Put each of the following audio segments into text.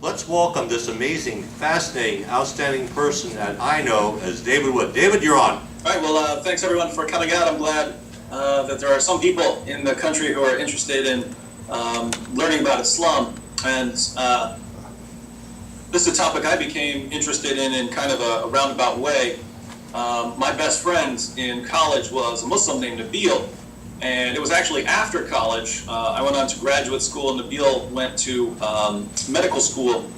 Let's welcome this amazing, fascinating, outstanding person that I know as David Wood. David, you're on. All right, well, thanks everyone for coming out. I'm glad that there are some people in the country who are interested in learning about Islam. And this is a topic I became interested in kind of a roundabout way. My best friend in college was a Muslim named Nabil. And it was actually after college, I went on to graduate school, and Nabil went to medical school,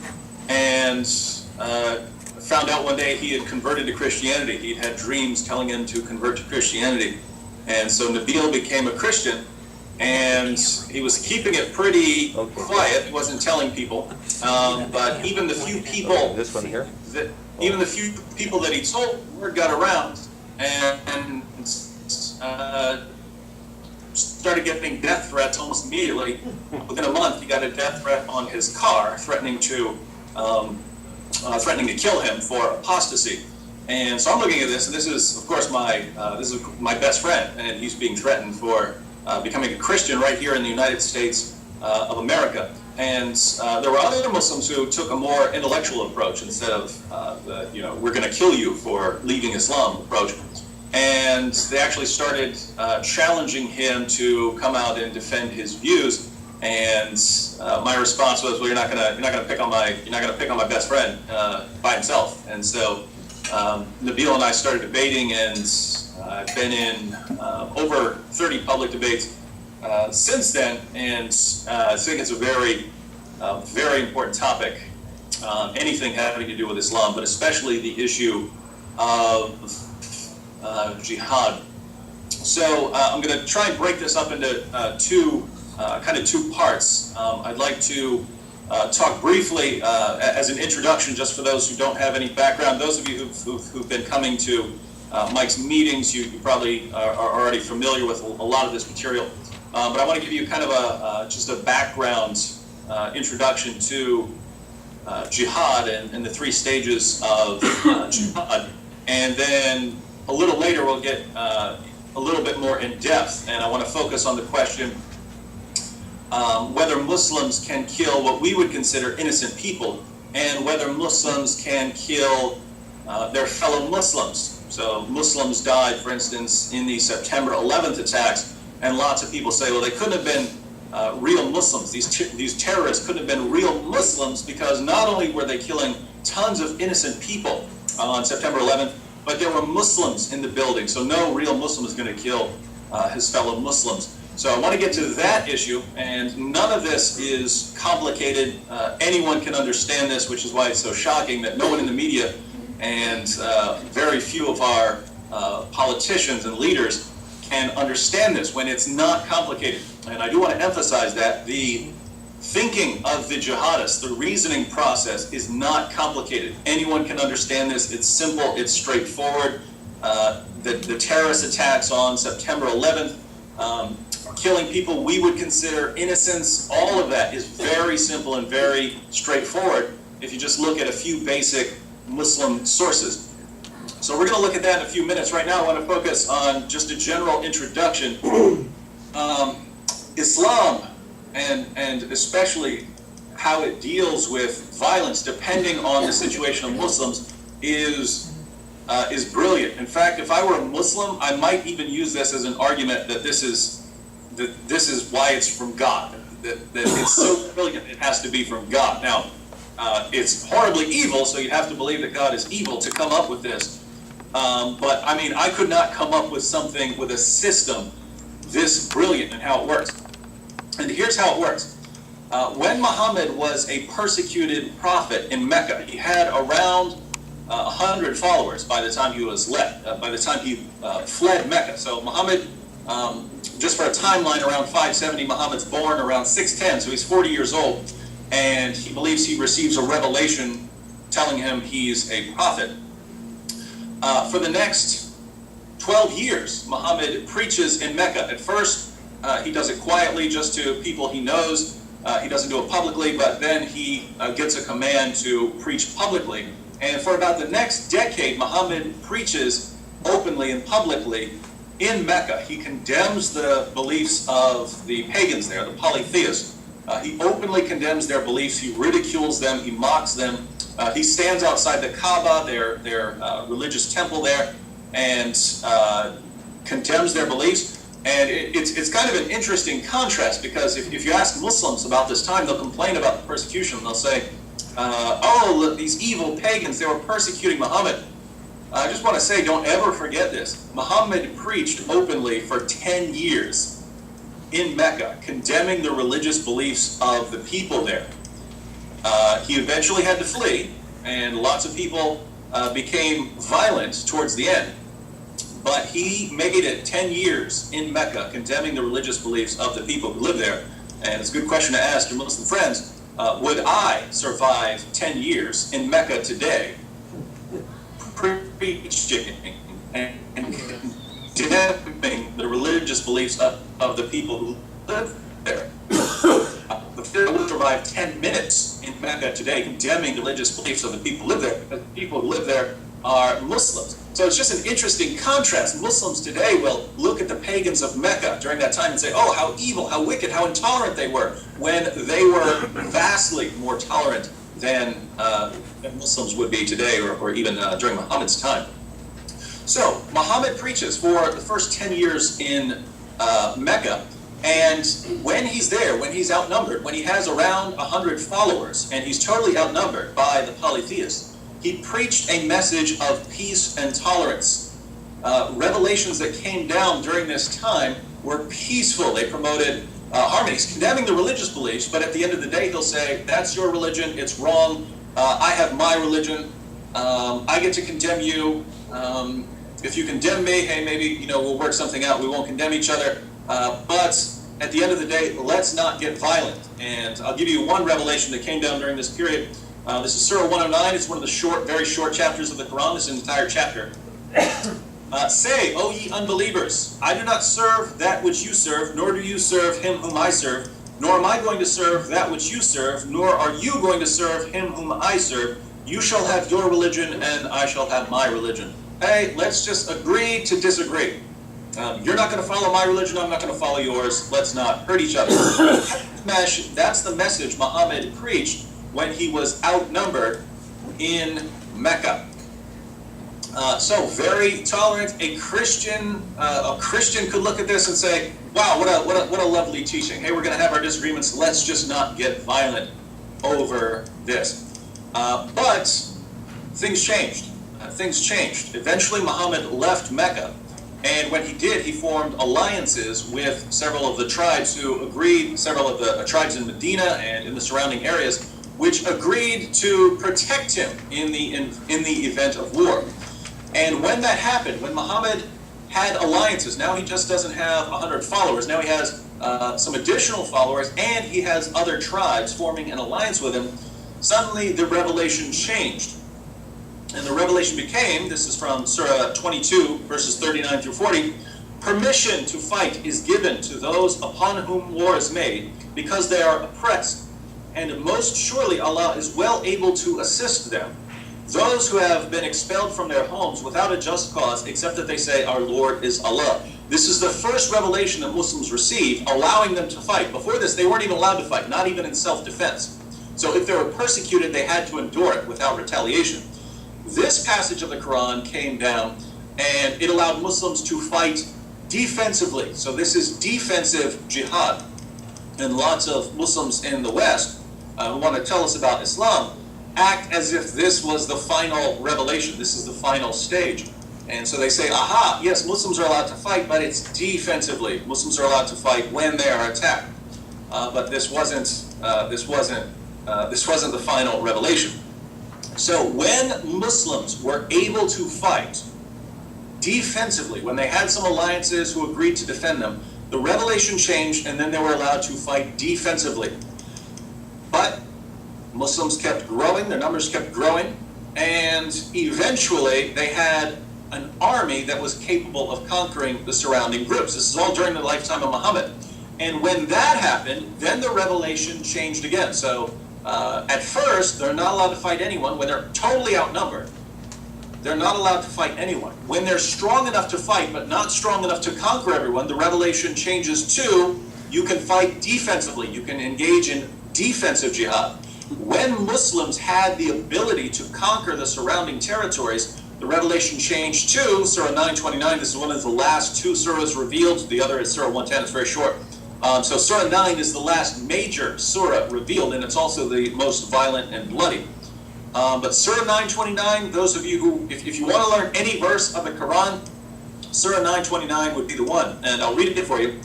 and found out one day he had converted to Christianity. He'd had dreams telling him to convert to Christianity. And so Nabil became a Christian, and he was keeping it pretty quiet. He wasn't telling people. But even the few people, this one here, even the few people that he told, word got around, and started getting death threats almost immediately. Within a month, he got a death threat on his car, threatening to kill him for apostasy. And so I'm looking at this, and this is, of course, my best friend, and he's being threatened for becoming a Christian right here in the United States of America. And there were other Muslims who took a more intellectual approach instead of we're going to kill you for leaving Islam approach. And they actually started challenging him to come out and defend his views. And my response was, "Well, you're not gonna pick on my best friend by himself." And so Nabil and I started debating, and I've been in over 30 public debates since then. And I think it's a very, very important topic. Anything having to do with Islam, but especially the issue of Jihad. So I'm going to try and break this up into two parts. I'd like to talk briefly as an introduction, just for those who don't have any background. Those of you who've been coming to Mike's meetings, you probably are already familiar with a lot of this material. But I want to give you kind of just a background introduction to Jihad and the three stages of Jihad. And then a little later, we'll get a little bit more in depth, and I want to focus on the question whether Muslims can kill what we would consider innocent people, and whether Muslims can kill their fellow Muslims. So Muslims died, for instance, in the September 11th attacks, and lots of people say, well, they couldn't have been real Muslims. These terrorists couldn't have been real Muslims, because not only were they killing tons of innocent people on September 11th, but there were Muslims in the building, so no real Muslim is going to kill his fellow Muslims. So I want to get to that issue, and none of this is complicated. Anyone can understand this, which is why it's so shocking that no one in the media and very few of our politicians and leaders can understand this when it's not complicated. And I do want to emphasize that the thinking of the jihadists, the reasoning process, is not complicated. Anyone can understand this. It's simple. It's straightforward. The terrorist attacks on September 11th, killing people we would consider innocents, all of that is very simple and very straightforward if you just look at a few basic Muslim sources. So we're going to look at that in a few minutes. Right now I want to focus on just a general introduction. Islam, and especially how it deals with violence, depending on the situation of Muslims, is brilliant. In fact, if I were a Muslim, I might even use this as an argument that this is why it's from God. That it's so brilliant it has to be from God. Now, it's horribly evil, so you have to believe that God is evil to come up with this. But I mean, I could not come up with something with a system this brilliant in how it works. And here's how it works. When Muhammad was a persecuted prophet in Mecca, he had around 100 followers by the time he was fled Mecca. So Muhammad, just for a timeline, around 570, Muhammad's born around 610, so he's 40 years old, and he believes he receives a revelation telling him he's a prophet. For the next 12 years, Muhammad preaches in Mecca. At first, he does it quietly, just to people he knows. He doesn't do it publicly, but then he gets a command to preach publicly. And for about the next decade, Muhammad preaches openly and publicly in Mecca. He condemns the beliefs of the pagans there, the polytheists. He openly condemns their beliefs. He ridicules them. He mocks them. He stands outside the Kaaba, their religious temple there, and condemns their beliefs. And it's kind of an interesting contrast, because if you ask Muslims about this time, they'll complain about the persecution. They'll say, oh, look, these evil pagans, they were persecuting Muhammad. I just want to say, don't ever forget this. Muhammad preached openly for 10 years in Mecca, condemning the religious beliefs of the people there. He eventually had to flee, and lots of people became violent towards the end. But he made it 10 years in Mecca, condemning the religious beliefs of the people who live there. And it's a good question to ask your Muslim friends. Would I survive 10 years in Mecca today, preaching and condemning the religious beliefs of the people who live there? I would survive 10 minutes in Mecca today, condemning the religious beliefs of the people who live there, because the people who live there are Muslims. So it's just an interesting contrast. Muslims today will look at the pagans of Mecca during that time and say, oh, how evil, how wicked, how intolerant they were, when they were vastly more tolerant than Muslims would be today, or even during Muhammad's time. So Muhammad preaches for the first 10 years in Mecca, and when he's there, when he's outnumbered, when he has around 100 followers, and he's totally outnumbered by the polytheists, he preached a message of peace and tolerance. Revelations that came down during this time were peaceful. They promoted harmony. He's condemning the religious beliefs, but at the end of the day, he'll say, that's your religion, it's wrong. I have my religion. I get to condemn you. If you condemn me, hey, maybe we'll work something out. We won't condemn each other. But at the end of the day, let's not get violent. And I'll give you one revelation that came down during this period. This is Surah 109. It's one of the very short chapters of the Quran. This is an entire chapter. Say, O ye unbelievers, I do not serve that which you serve, nor do you serve him whom I serve, nor am I going to serve that which you serve, nor are you going to serve him whom I serve. You shall have your religion, and I shall have my religion. Hey, let's just agree to disagree. You're not going to follow my religion, I'm not going to follow yours. Let's not hurt each other. That's the message Muhammad preached when he was outnumbered in Mecca. So very tolerant. A Christian could look at this and say, wow, what a lovely teaching. Hey, we're going to have our disagreements. Let's just not get violent over this. But things changed. Things changed. Eventually, Muhammad left Mecca. And when he did, he formed alliances with several of the tribes who agreed, several of the tribes in Medina and in the surrounding areas, which agreed to protect him in the event of war. And when that happened, when Muhammad had alliances, now he just doesn't have 100 followers, now he has some additional followers, and he has other tribes forming an alliance with him, suddenly the revelation changed. And the revelation became, this is from Surah 22, verses 39 through 40, permission to fight is given to those upon whom war is made, because they are oppressed. And most surely Allah is well able to assist them. Those who have been expelled from their homes without a just cause, except that they say, our Lord is Allah. This is the first revelation that Muslims receive, allowing them to fight. Before this, they weren't even allowed to fight, not even in self-defense. So if they were persecuted, they had to endure it without retaliation. This passage of the Quran came down, and it allowed Muslims to fight defensively. So this is defensive jihad. And lots of Muslims in the West who want to tell us about Islam act as if this was the final revelation, this is the final stage. And so they say, aha, yes, Muslims are allowed to fight, but it's defensively. Muslims are allowed to fight when they are attacked. But this wasn't the final revelation. So when Muslims were able to fight defensively, when they had some alliances who agreed to defend them, the revelation changed, and then they were allowed to fight defensively. But Muslims kept growing, their numbers kept growing, and eventually they had an army that was capable of conquering the surrounding groups. This is all during the lifetime of Muhammad. And when that happened, then the revelation changed again. So at first, they're not allowed to fight anyone. When they're totally outnumbered, they're not allowed to fight anyone. When they're strong enough to fight, but not strong enough to conquer everyone, the revelation changes to, You can fight defensively. You can engage in defensive jihad. When Muslims had the ability to conquer the surrounding territories, the revelation changed to Surah 929. This is one of the last two surahs revealed. The other is Surah 110. It's very short. So Surah 9 is the last major surah revealed, and it's also the most violent and bloody. But Surah 929, those of you who, if you want to learn any verse of the Quran, Surah 929 would be the one, and I'll read it for you.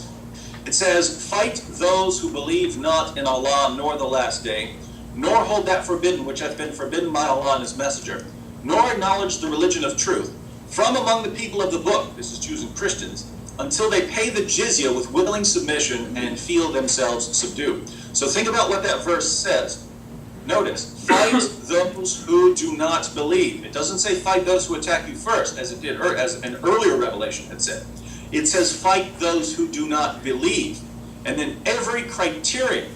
It says, "Fight those who believe not in Allah nor the last day, nor hold that forbidden which hath been forbidden by Allah and His Messenger, nor acknowledge the religion of truth, from among the people of the book," this is Jews and Christians, "until they pay the jizya with willing submission and feel themselves subdued." So think about what that verse says. Notice, fight those who do not believe. It doesn't say fight those who attack you first, as it did, as an earlier revelation had said. It says fight those who do not believe. And then every criterion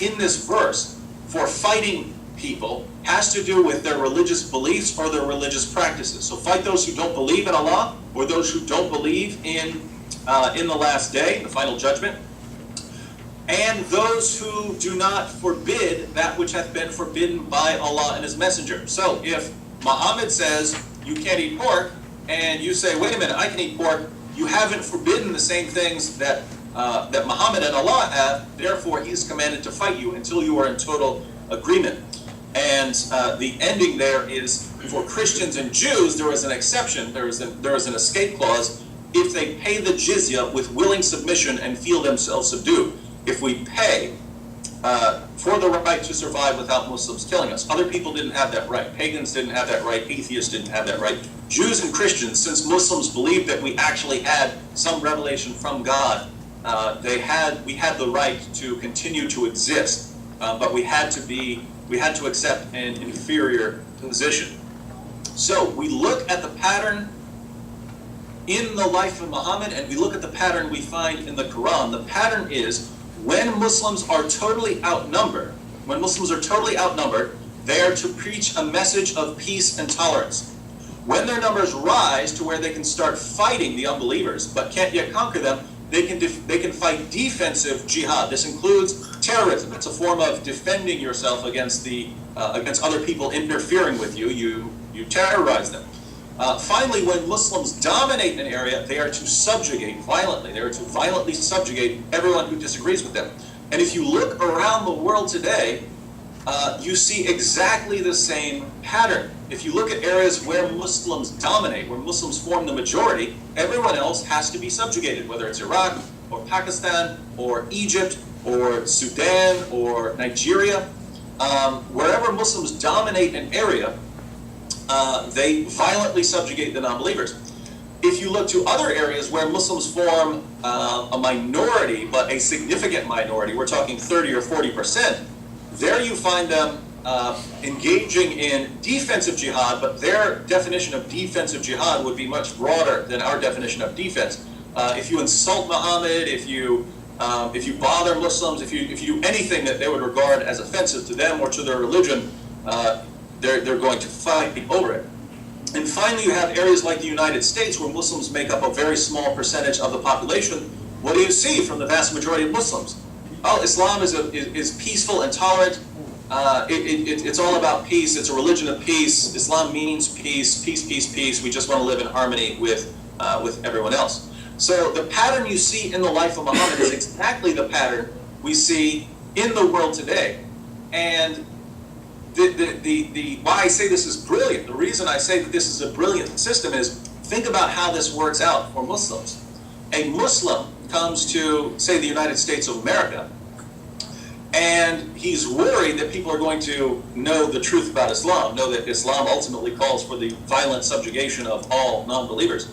in this verse for fighting people has to do with their religious beliefs or their religious practices. So fight those who don't believe in Allah, or those who don't believe in the last day, the final judgment, and those who do not forbid that which hath been forbidden by Allah and His Messenger. So if Muhammad says you can't eat pork, and you say, wait a minute, I can eat pork, you haven't forbidden the same things that Muhammad and Allah have, therefore He's commanded to fight you until you are in total agreement. And the ending there is, for Christians and Jews, there was an exception, there was an escape clause, if they pay the jizya with willing submission and feel themselves subdued. If we pay for the right to survive without Muslims killing us. Other people didn't have that right. Pagans didn't have that right. Atheists didn't have that right. Jews and Christians, since Muslims believed that we actually had some revelation from God, we had the right to continue to exist, but we had to accept an inferior position. So we look at the pattern in the life of Muhammad, and we look at the pattern we find in the Quran. The pattern is, when Muslims are totally outnumbered, they are to preach a message of peace and tolerance. When their numbers rise to where they can start fighting the unbelievers, but can't yet conquer them, they can fight defensive jihad. This includes terrorism. It's a form of defending yourself against other people interfering with you. You terrorize them. Finally, when Muslims dominate an area, they are to subjugate violently. They are to violently subjugate everyone who disagrees with them. And if you look around the world today, you see exactly the same pattern. If you look at areas where Muslims dominate, where Muslims form the majority, everyone else has to be subjugated, whether it's Iraq or Pakistan or Egypt or Sudan or Nigeria. Wherever Muslims dominate an area, they violently subjugate the non-believers. If you look to other areas where Muslims form a minority, but a significant minority, we're talking 30 or 40%, there you find them engaging in defensive jihad, but their definition of defensive jihad would be much broader than our definition of defense. If you insult Muhammad, if you bother Muslims, if you do anything that they would regard as offensive to them or to their religion, they're going to fight over it. And finally, you have areas like the United States where Muslims make up a very small percentage of the population. What do you see from the vast majority of Muslims? Oh, Islam is peaceful and tolerant. It's all about peace. It's a religion of peace. Islam means peace, peace, peace, peace. We just want to live in harmony with everyone else. So the pattern you see in the life of Muhammad is exactly the pattern we see in the world today. And why I say this is brilliant, the reason I say that this is a brilliant system is, think about how this works out for Muslims. A Muslim comes to, say, the United States of America, and he's worried that people are going to know the truth about Islam, know that Islam ultimately calls for the violent subjugation of all non-believers.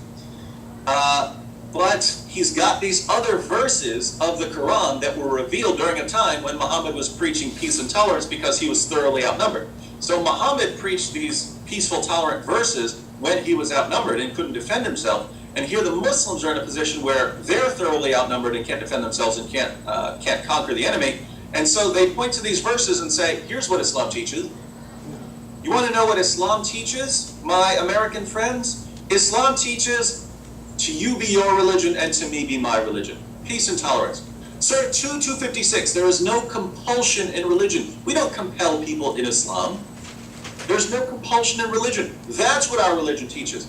But he's got these other verses of the Quran that were revealed during a time when Muhammad was preaching peace and tolerance because he was thoroughly outnumbered. So Muhammad preached these peaceful, tolerant verses when he was outnumbered and couldn't defend himself. And here the Muslims are in a position where they're thoroughly outnumbered and can't defend themselves and can't conquer the enemy. And so they point to these verses and say, here's what Islam teaches. You want to know what Islam teaches, my American friends? Islam teaches, to you be your religion and to me be my religion. peace and tolerance. Surah 2:256, there is no compulsion in religion. We don't compel people in Islam. There's no compulsion in religion. That's what our religion teaches.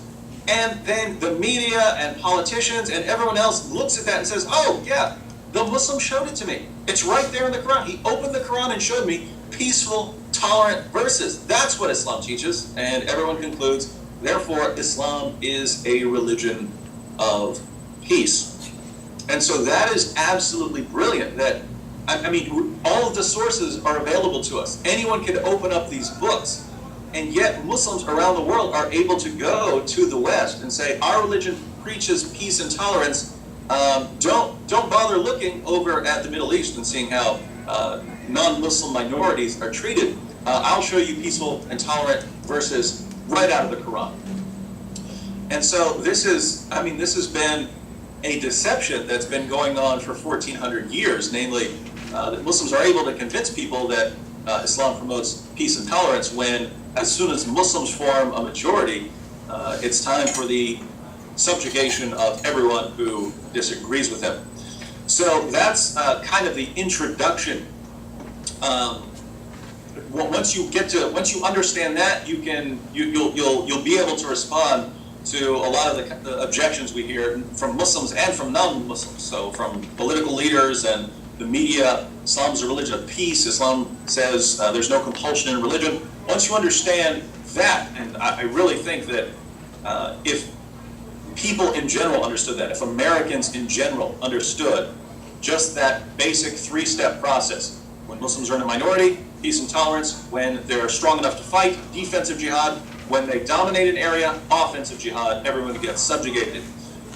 And then the media and politicians and everyone else looks at that and says, oh yeah, the Muslim showed it to me. It's right there in the Quran. He opened the Quran and showed me peaceful, tolerant verses. That's what Islam teaches. And everyone concludes, therefore, Islam is a religion of peace. And so that is absolutely brilliant. That, I mean, all of the sources are available to us. Anyone can open up these books. And yet Muslims around the world are able to go to the West and say, our religion preaches peace and tolerance. Don't bother looking over at the Middle East and seeing how non-Muslim minorities are treated. I'll show you peaceful and tolerant verses right out of the Quran. And so this has been a deception that's been going on for 1,400 years, namely that Muslims are able to convince people that Islam promotes peace and tolerance when, as soon as Muslims form a majority, it's time for the subjugation of everyone who disagrees with them. So that's kind of the introduction. Once you understand that, you'll be able to respond to a lot of the objections we hear from Muslims and from non-Muslims. So from political leaders and the media, Islam's a religion of peace. Islam says there's no compulsion in religion. Once you understand that, and I really think that if people in general understood that, if Americans in general understood just that basic three-step process, when Muslims are in a minority, peace and tolerance; when they're strong enough to fight, defensive jihad; when they dominate an area, offensive jihad, everyone gets subjugated,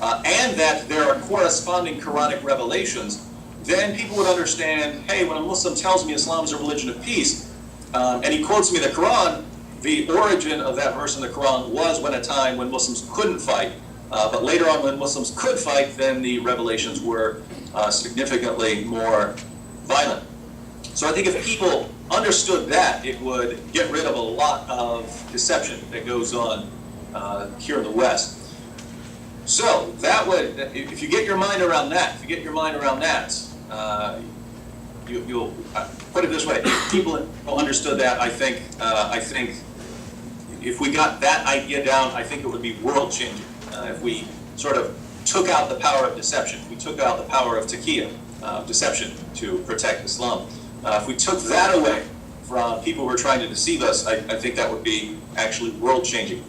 and that there are corresponding Quranic revelations, then people would understand, hey, when a Muslim tells me Islam is a religion of peace, and he quotes me the Quran, the origin of that verse in the Quran was when a time when Muslims couldn't fight, but later on when Muslims could fight, then the revelations were significantly more violent. So I think if people understood that, it would get rid of a lot of deception that goes on here in the West. So that would, if you get your mind around that, you'll put it this way: if people understood that, I think if we got that idea down, I think it would be world changing. If we sort of took out the power of deception, we took out the power of taqiyya, deception to protect Islam. If we took that away from people who are trying to deceive us, I think that would be actually world changing.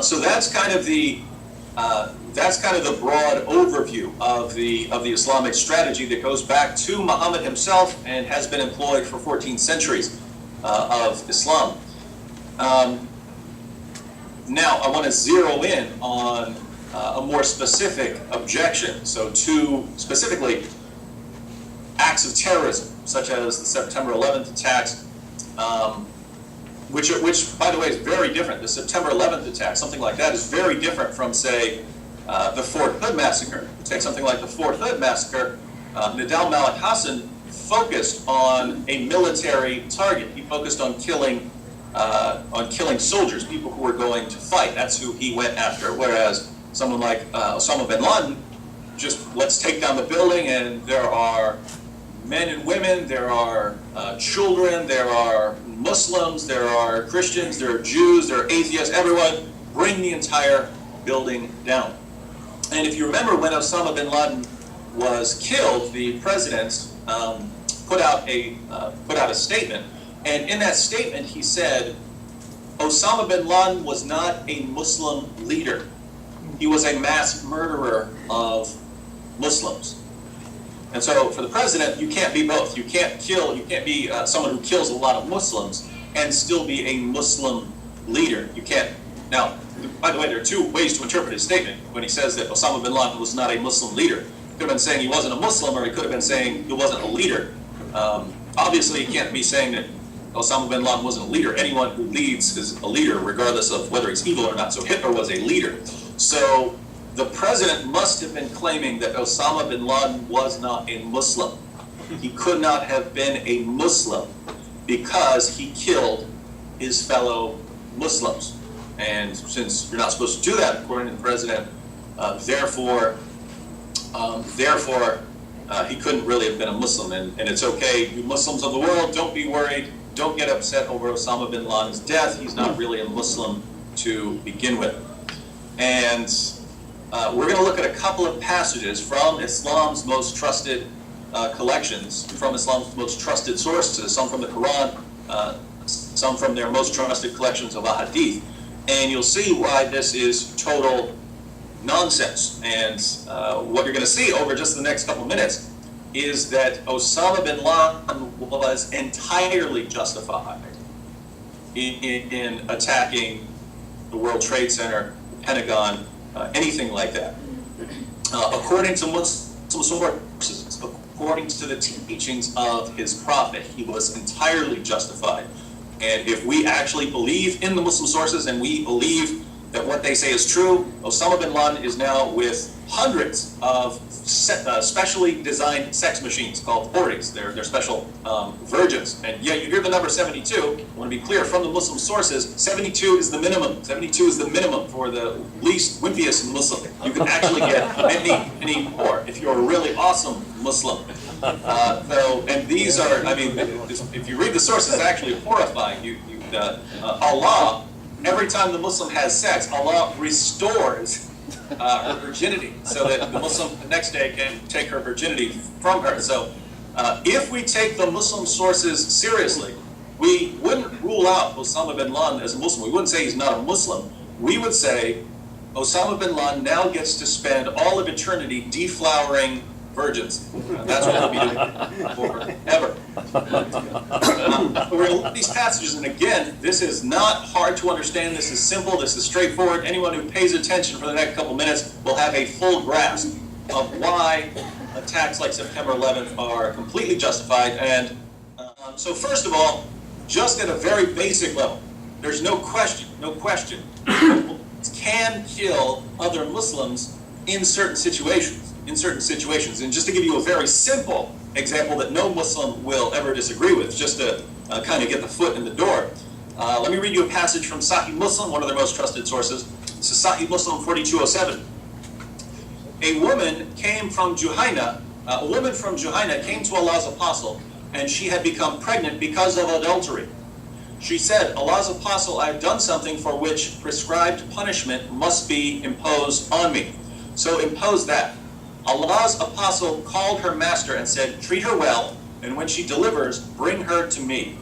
So that's kind of the broad overview of the Islamic strategy that goes back to Muhammad himself and has been employed for 14 centuries of Islam. Now I want to zero in on a more specific objection. So to specifically acts of terrorism, such as the September 11th attacks, which by the way is very different. The September 11th attack, something like that, is very different from, say, the Fort Hood massacre. Take something like the Fort Hood massacre. Nidal Malik Hassan focused on a military target. He focused on killing soldiers, people who were going to fight. That's who he went after. Whereas someone like Osama bin Laden, just let's take down the building, and there are men and women, there are children, there are Muslims, there are Christians, there are Jews, there are atheists, everyone, bring the entire building down. And if you remember, when Osama bin Laden was killed, the president put out a statement, and in that statement he said, Osama bin Laden was not a Muslim leader. He was a mass murderer of Muslims. And so for the president, you can't be both. You can't be someone who kills a lot of Muslims and still be a Muslim leader. You can't. Now, by the way, there are two ways to interpret his statement. When he says that Osama bin Laden was not a Muslim leader, he could have been saying he wasn't a Muslim, or he could have been saying he wasn't a leader. Obviously, he can't be saying that Osama bin Laden wasn't a leader. Anyone who leads is a leader, regardless of whether he's evil or not. So Hitler was a leader. So the president must have been claiming that Osama bin Laden was not a Muslim. He could not have been a Muslim because he killed his fellow Muslims. And since you're not supposed to do that, according to the president, therefore Therefore, he couldn't really have been a Muslim, and it's okay. You Muslims of the world, don't be worried. Don't get upset over Osama bin Laden's death. He's not really a Muslim to begin with. And we're going to look at a couple of passages from Islam's most trusted collections, from Islam's most trusted sources, some from the Quran, some from their most trusted collections of ahadith. And you'll see why this is total nonsense. And what you're going to see over just the next couple of minutes is that Osama bin Laden was entirely justified in attacking the World Trade Center, Pentagon, anything like that. According to Muslim sources, according to the teachings of his prophet, he was entirely justified. And if we actually believe in the Muslim sources and we believe that what they say is true, Osama bin Laden is now with hundreds of specially designed sex machines called Houris. They're special virgins. And yeah, you hear the number 72. I want to be clear, from the Muslim sources, 72 is the minimum. 72 is the minimum for the least wimpiest Muslim. You can actually get many more if you're a really awesome Muslim. And these are, I mean, if you read the sources, it's actually horrifying. Allah, every time the Muslim has sex, Allah restores her virginity so that the Muslim the next day can take her virginity from her. So if we take the Muslim sources seriously, we wouldn't rule out Osama bin Laden as a Muslim. We wouldn't say he's not a Muslim. We would say Osama bin Laden now gets to spend all of eternity deflowering virgins. That's what he'll be doing forever. We're going to look at these passages, and again, this is not hard to understand. This is simple. This is straightforward. Anyone who pays attention for the next couple minutes will have a full grasp of why attacks like September 11th are completely justified. And so first of all, just at a very basic level, there's no question, can kill other Muslims in certain situations. And just to give you a very simple example that no Muslim will ever disagree with, just to kind of get the foot in the door, let me read you a passage from Sahih Muslim, one of their most trusted sources. This is Sahih Muslim 4207. A woman from Juhayna came to Allah's apostle, and she had become pregnant because of adultery. She said, Allah's apostle, I have done something for which prescribed punishment must be imposed on me. So impose that. Allah's apostle called her master and said, treat her well, and when she delivers, bring her to me.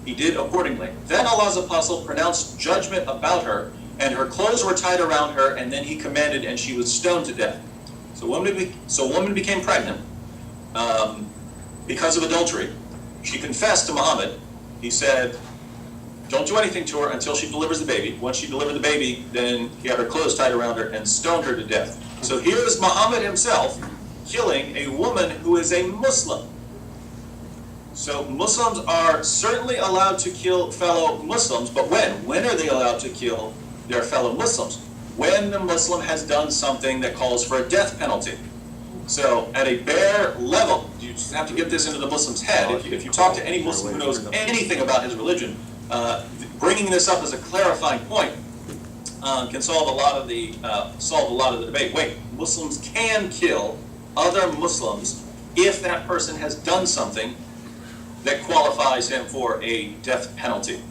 He did accordingly. Then Allah's apostle pronounced judgment about her, and her clothes were tied around her, and then he commanded, and she was stoned to death. So a woman became pregnant because of adultery. She confessed to Muhammad. He said, don't do anything to her until she delivers the baby. Once she delivered the baby, then he had her clothes tied around her and stoned her to death. So here is Muhammad himself killing a woman who is a Muslim. So Muslims are certainly allowed to kill fellow Muslims, but when? When are they allowed to kill their fellow Muslims? When the Muslim has done something that calls for a death penalty. So at a bare level, you just have to get this into the Muslim's head. If you talk to any Muslim who knows anything about his religion, bringing this up as a clarifying point can solve a lot of the debate. Wait, Muslims can kill other Muslims if that person has done something that qualifies him for a death penalty.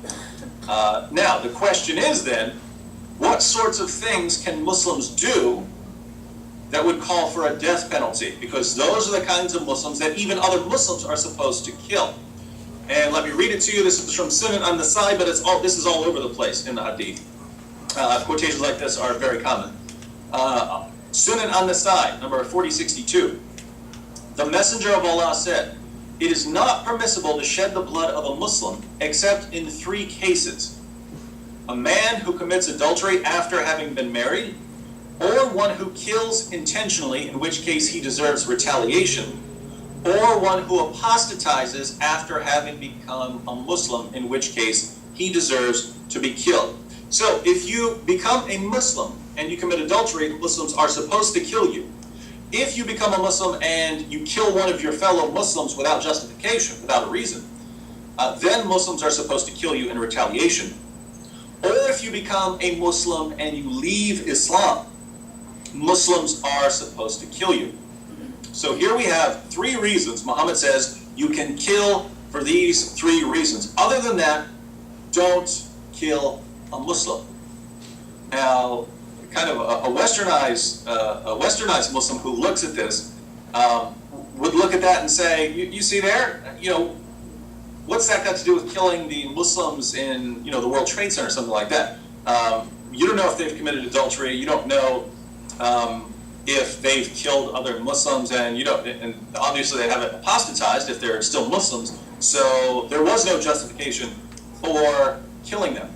Now, the question is then, what sorts of things can Muslims do that would call for a death penalty? Because those are the kinds of Muslims that even other Muslims are supposed to kill. And let me read it to you. This is from Sunan an-Nasai, but this is all over the place in the Hadith. Quotations like this are very common. Sunan an-Nasai, number 4062. The Messenger of Allah said, it is not permissible to shed the blood of a Muslim except in 3 cases. A man who commits adultery after having been married, or one who kills intentionally, in which case he deserves retaliation, or one who apostatizes after having become a Muslim, in which case he deserves to be killed. So if you become a Muslim and you commit adultery, Muslims are supposed to kill you. If you become a Muslim and you kill one of your fellow Muslims without justification, without a reason, then Muslims are supposed to kill you in retaliation. Or if you become a Muslim and you leave Islam, Muslims are supposed to kill you. So here we have 3 reasons. Muhammad says you can kill for these 3 reasons. Other than that, don't kill a Muslim. Now, kind of a westernized Muslim who looks at this would look at that and say, you see there, what's that got to do with killing the Muslims in, the World Trade Center or something like that? You don't know if they've committed adultery. You don't know if they've killed other Muslims, and obviously they haven't apostatized if they're still Muslims. So there was no justification for killing them,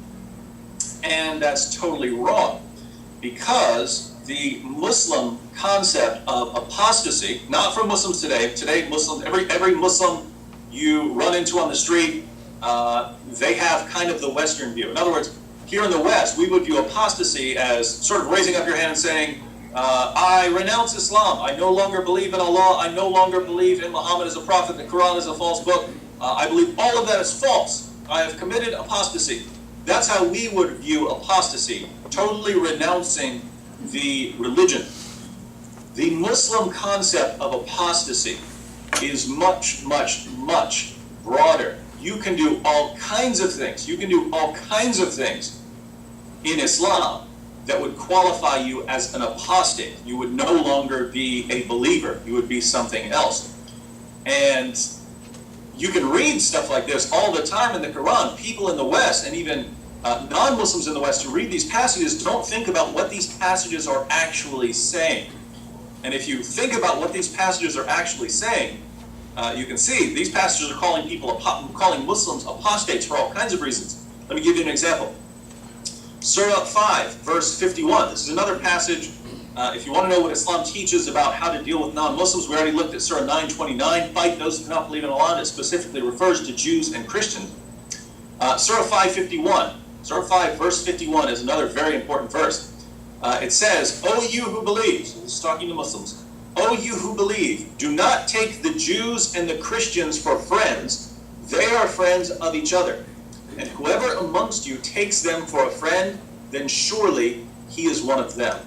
and that's totally wrong, because the Muslim concept of apostasy, not for Muslims today. Today, Muslims, every Muslim you run into on the street, they have kind of the Western view. In other words, here in the West, we would view apostasy as sort of raising up your hand and saying, I renounce Islam. I no longer believe in Allah. I no longer believe in Muhammad as a prophet. The Quran is a false book. I believe all of that is false. I have committed apostasy. That's how we would view apostasy, totally renouncing the religion. The Muslim concept of apostasy is much, much, much broader. You can do all kinds of things. You can do all kinds of things in Islam that would qualify you as an apostate. You would no longer be a believer. You would be something else. And you can read stuff like this all the time in the Quran. People in the West, and even non-Muslims in the West who read these passages, don't think about what these passages are actually saying. And if you think about what these passages are actually saying, you can see these passages are calling Muslims apostates for all kinds of reasons. Let me give you an example. Surah 5, verse 51. This is another passage. If you want to know what Islam teaches about how to deal with non-Muslims, we already looked at Surah 9:29. Fight those who do not believe in Allah. And it specifically refers to Jews and Christians. Surah 5:51. Surah 5, verse 51 is another very important verse. It says, O you who believe, so this is talking to Muslims, O you who believe, do not take the Jews and the Christians for friends. They are friends of each other. And whoever amongst you takes them for a friend, then surely he is one of them.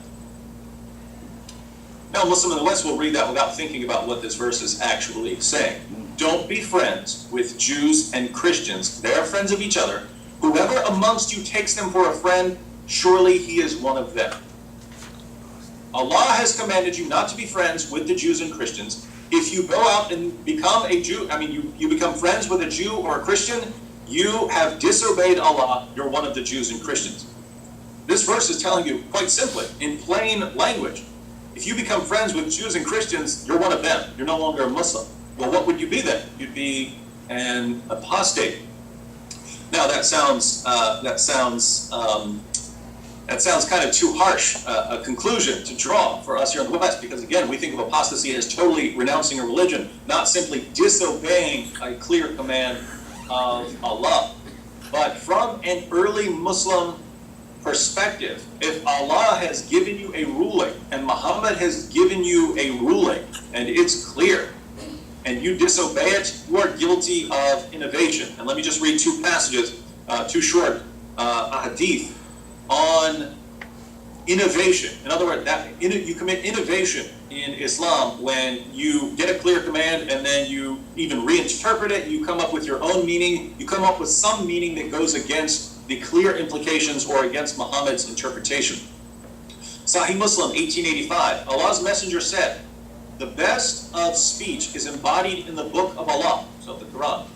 Now, a Muslim in the West will read that without thinking about what this verse is actually saying. Don't be friends with Jews and Christians. They are friends of each other. Whoever amongst you takes them for a friend, surely he is one of them. Allah has commanded you not to be friends with the Jews and Christians. If you go out and become a Jew, you become friends with a Jew or a Christian, you have disobeyed Allah. You're one of the Jews and Christians. This verse is telling you quite simply, in plain language, if you become friends with Jews and Christians, you're one of them. You're no longer a Muslim. Well, what would you be then? You'd be an apostate. Now that sounds kind of too harsh a conclusion to draw for us here in the West, because again, we think of apostasy as totally renouncing a religion, not simply disobeying a clear command of Allah. But from an early Muslim perspective, if Allah has given you a ruling, and Muhammad has given you a ruling, and it's clear, and you disobey it, you are guilty of innovation. And let me just read 2 passages, 2 short hadith on innovation. In other words, you commit innovation in Islam when you get a clear command and then you even reinterpret it. You come up with your own meaning. You come up with some meaning that goes against the clear implications or against Muhammad's interpretation. Sahih Muslim, 1885. Allah's Messenger said, the best of speech is embodied in the book of Allah, so the Quran,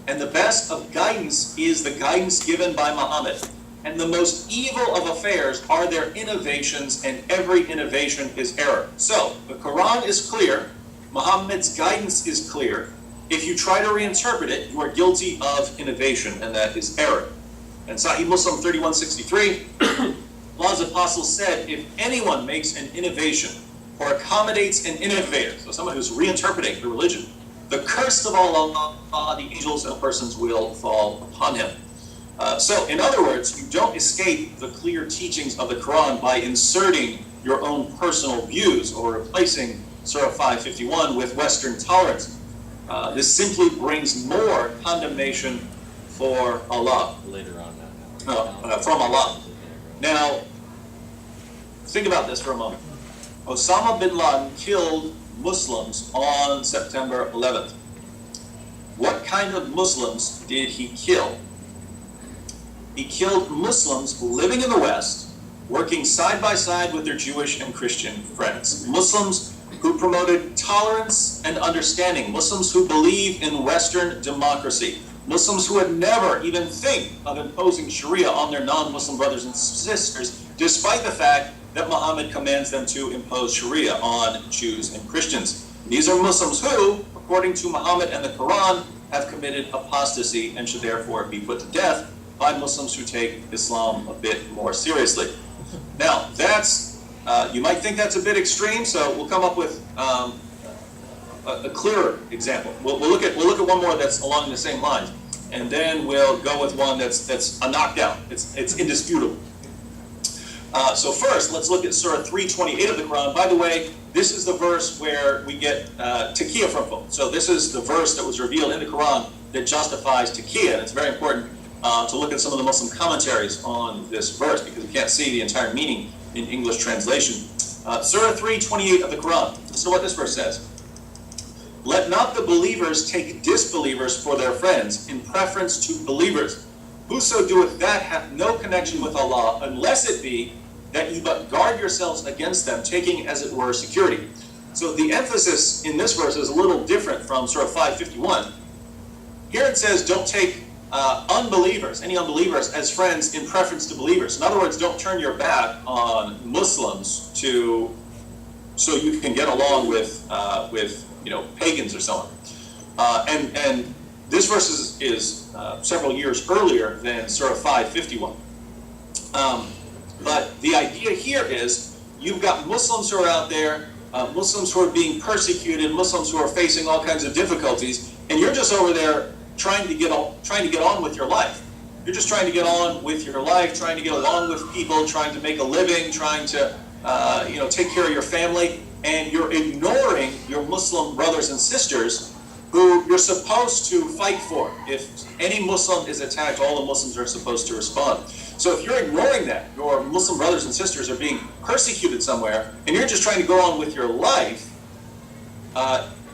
and the best of guidance is the guidance given by Muhammad. And the most evil of affairs are their innovations, and every innovation is error. So, the Quran is clear, Muhammad's guidance is clear. If you try to reinterpret it, you are guilty of innovation, and that is error. And Sahih Muslim 3163, Allah's apostle said, if anyone makes an innovation or accommodates an innovator, so someone who's reinterpreting the religion, the curse of Allah, the angels and persons will fall upon him. So, in other words, you don't escape the clear teachings of the Quran by inserting your own personal views or replacing Surah 551 with Western tolerance. This simply brings more condemnation for Allah. Later on now. From Allah. Now, think about this for a moment. Osama bin Laden killed Muslims on September 11th. What kind of Muslims did he kill? He killed Muslims living in the West, working side by side with their Jewish and Christian friends. Muslims who promoted tolerance and understanding. Muslims who believe in Western democracy. Muslims who would never even think of imposing Sharia on their non-Muslim brothers and sisters, despite the fact that Muhammad commands them to impose Sharia on Jews and Christians. These are Muslims who, according to Muhammad and the Quran, have committed apostasy and should therefore be put to death by Muslims who take Islam a bit more seriously. Now, that's, you might think that's a bit extreme, so we'll come up with a clearer example. We'll look at one more that's along the same lines, and then we'll go with one that's a knockdown. It's indisputable. So first, let's look at Surah 328 of the Quran. By the way, this is the verse where we get taqiyya from. So this is the verse that was revealed in the Quran that justifies taqiyya, and it's very important to look at some of the Muslim commentaries on this verse because we can't see the entire meaning in English translation. Surah 328 of the Quran. Listen to what this verse says. Let not the believers take disbelievers for their friends in preference to believers. Whoso doeth that hath no connection with Allah, unless it be that ye but guard yourselves against them, taking as it were security. So the emphasis in this verse is a little different from Surah 551. Here it says don't take unbelievers, any unbelievers, as friends in preference to believers. In other words, don't turn your back on Muslims so you can get along with pagans or so on. And this verse is several years earlier than Surah 551. But the idea here is you've got Muslims who are out there, Muslims who are being persecuted, Muslims who are facing all kinds of difficulties, and you're just over there trying to get on with your life. You're just trying to get on with your life, trying to get along with people, trying to make a living, trying to take care of your family, and you're ignoring your Muslim brothers and sisters who you're supposed to fight for. If any Muslim is attacked, all the Muslims are supposed to respond. So if you're ignoring that, your Muslim brothers and sisters are being persecuted somewhere, and you're just trying to go on with your life,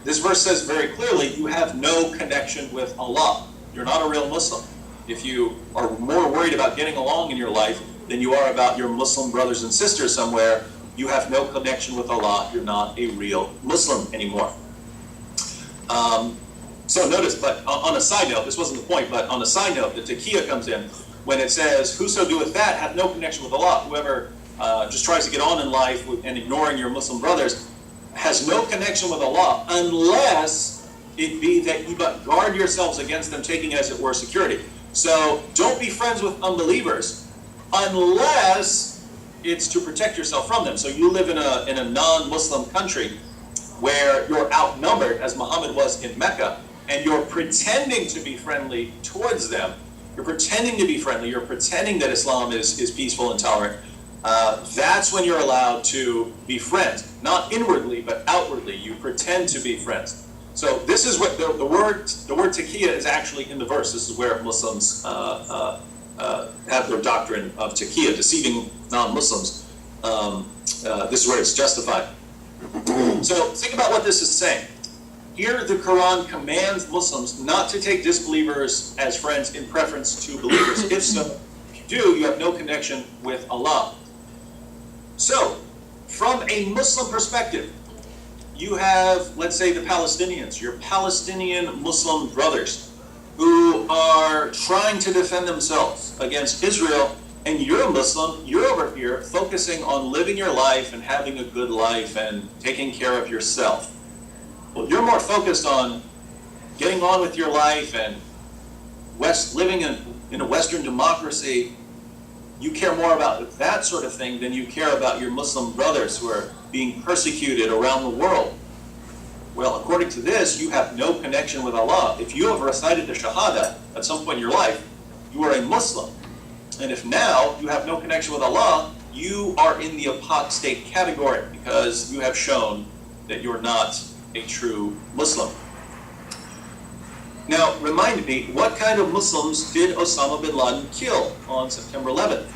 this verse says very clearly, you have no connection with Allah. You're not a real Muslim. If you are more worried about getting along in your life than you are about your Muslim brothers and sisters somewhere, you have no connection with Allah. You're not a real Muslim anymore. So notice, but on a side note, this wasn't the point, but on a side note, the taqiyya comes in when it says, whoso doeth that hath no connection with Allah. Whoever just tries to get on in life and ignoring your Muslim brothers has no connection with Allah unless it be that you but guard yourselves against them, taking as it were security. So don't be friends with unbelievers unless it's to protect yourself from them. So you live in a non-Muslim country where you're outnumbered, as Muhammad was in Mecca, and you're pretending to be friendly towards them. You're pretending to be friendly. You're pretending that Islam is peaceful and tolerant. That's when you're allowed to be friends. Not inwardly, but outwardly. You pretend to be friends. So this is what the word taqiyya is actually in the verse. This is where Muslims have their doctrine of taqiyya, deceiving non-Muslims. This is where it's justified. So think about what this is saying. Here the Quran commands Muslims not to take disbelievers as friends in preference to believers. If so, if you do, you have no connection with Allah. So, from a Muslim perspective, you have, let's say, the Palestinians, your Palestinian Muslim brothers, who are trying to defend themselves against Israel, and you're a Muslim, you're over here focusing on living your life and having a good life and taking care of yourself. Well, you're more focused on getting on with your life and living in a Western democracy. You care more about that sort of thing than you care about your Muslim brothers who are being persecuted around the world. Well, according to this, you have no connection with Allah. If you have recited the Shahada at some point in your life, you are a Muslim. And if now you have no connection with Allah, you are in the apostate category because you have shown that you're not a true Muslim. Now, remind me, what kind of Muslims did Osama bin Laden kill on September 11th?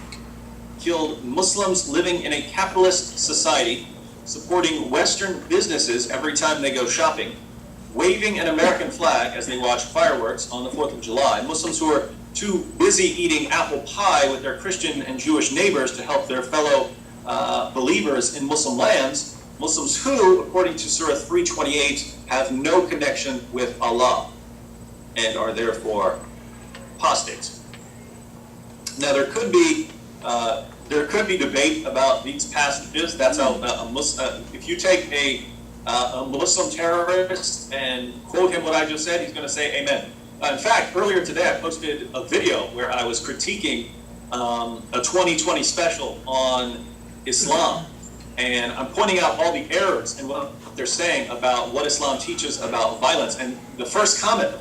Killed Muslims living in a capitalist society supporting Western businesses every time they go shopping, waving an American flag as they watch fireworks on the 4th of July, Muslims who are too busy eating apple pie with their Christian and Jewish neighbors to help their fellow believers in Muslim lands, Muslims who, according to Surah 328, have no connection with Allah and are therefore apostates. Now there could be debate about these passages. That's how if you take a Muslim terrorist and quote him what I just said, he's going to say amen. In fact, earlier today I posted a video where I was critiquing a 2020 special on Islam, and I'm pointing out all the errors in what they're saying about what Islam teaches about violence. And the first comment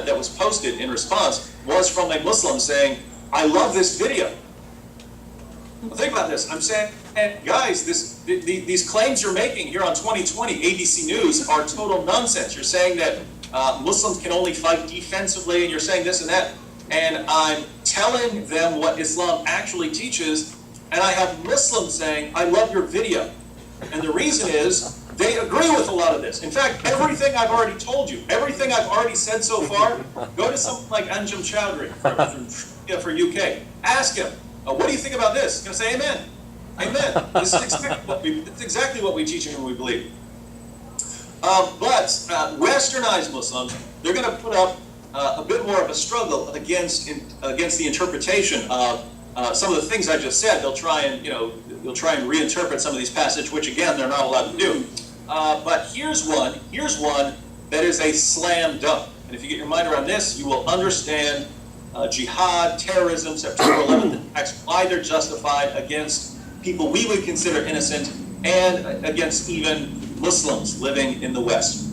that was posted in response was from a Muslim saying, "I love this video." Well, think about this. I'm saying, guys, these claims you're making here on 2020 ABC News are total nonsense. You're saying that Muslims can only fight defensively, and you're saying this and that. And I'm telling them what Islam actually teaches, and I have Muslims saying, "I love your video." And the reason is they agree with a lot of this. In fact, everything I've already told you, everything I've already said so far, go to someone like Anjum Chowdhury for UK. Ask him, what do you think about this? He's going to say, amen. Amen. This is exactly what we teach and we believe. But Westernized Muslims, they're going to put up a bit more of a struggle against the interpretation of some of the things I just said. They'll try and reinterpret some of these passages, which again they're not allowed to do. But here's one that is a slam dunk. And if you get your mind around this, you will understand Jihad, terrorism, September 11th attacks, why they're justified against people we would consider innocent and against even Muslims living in the West.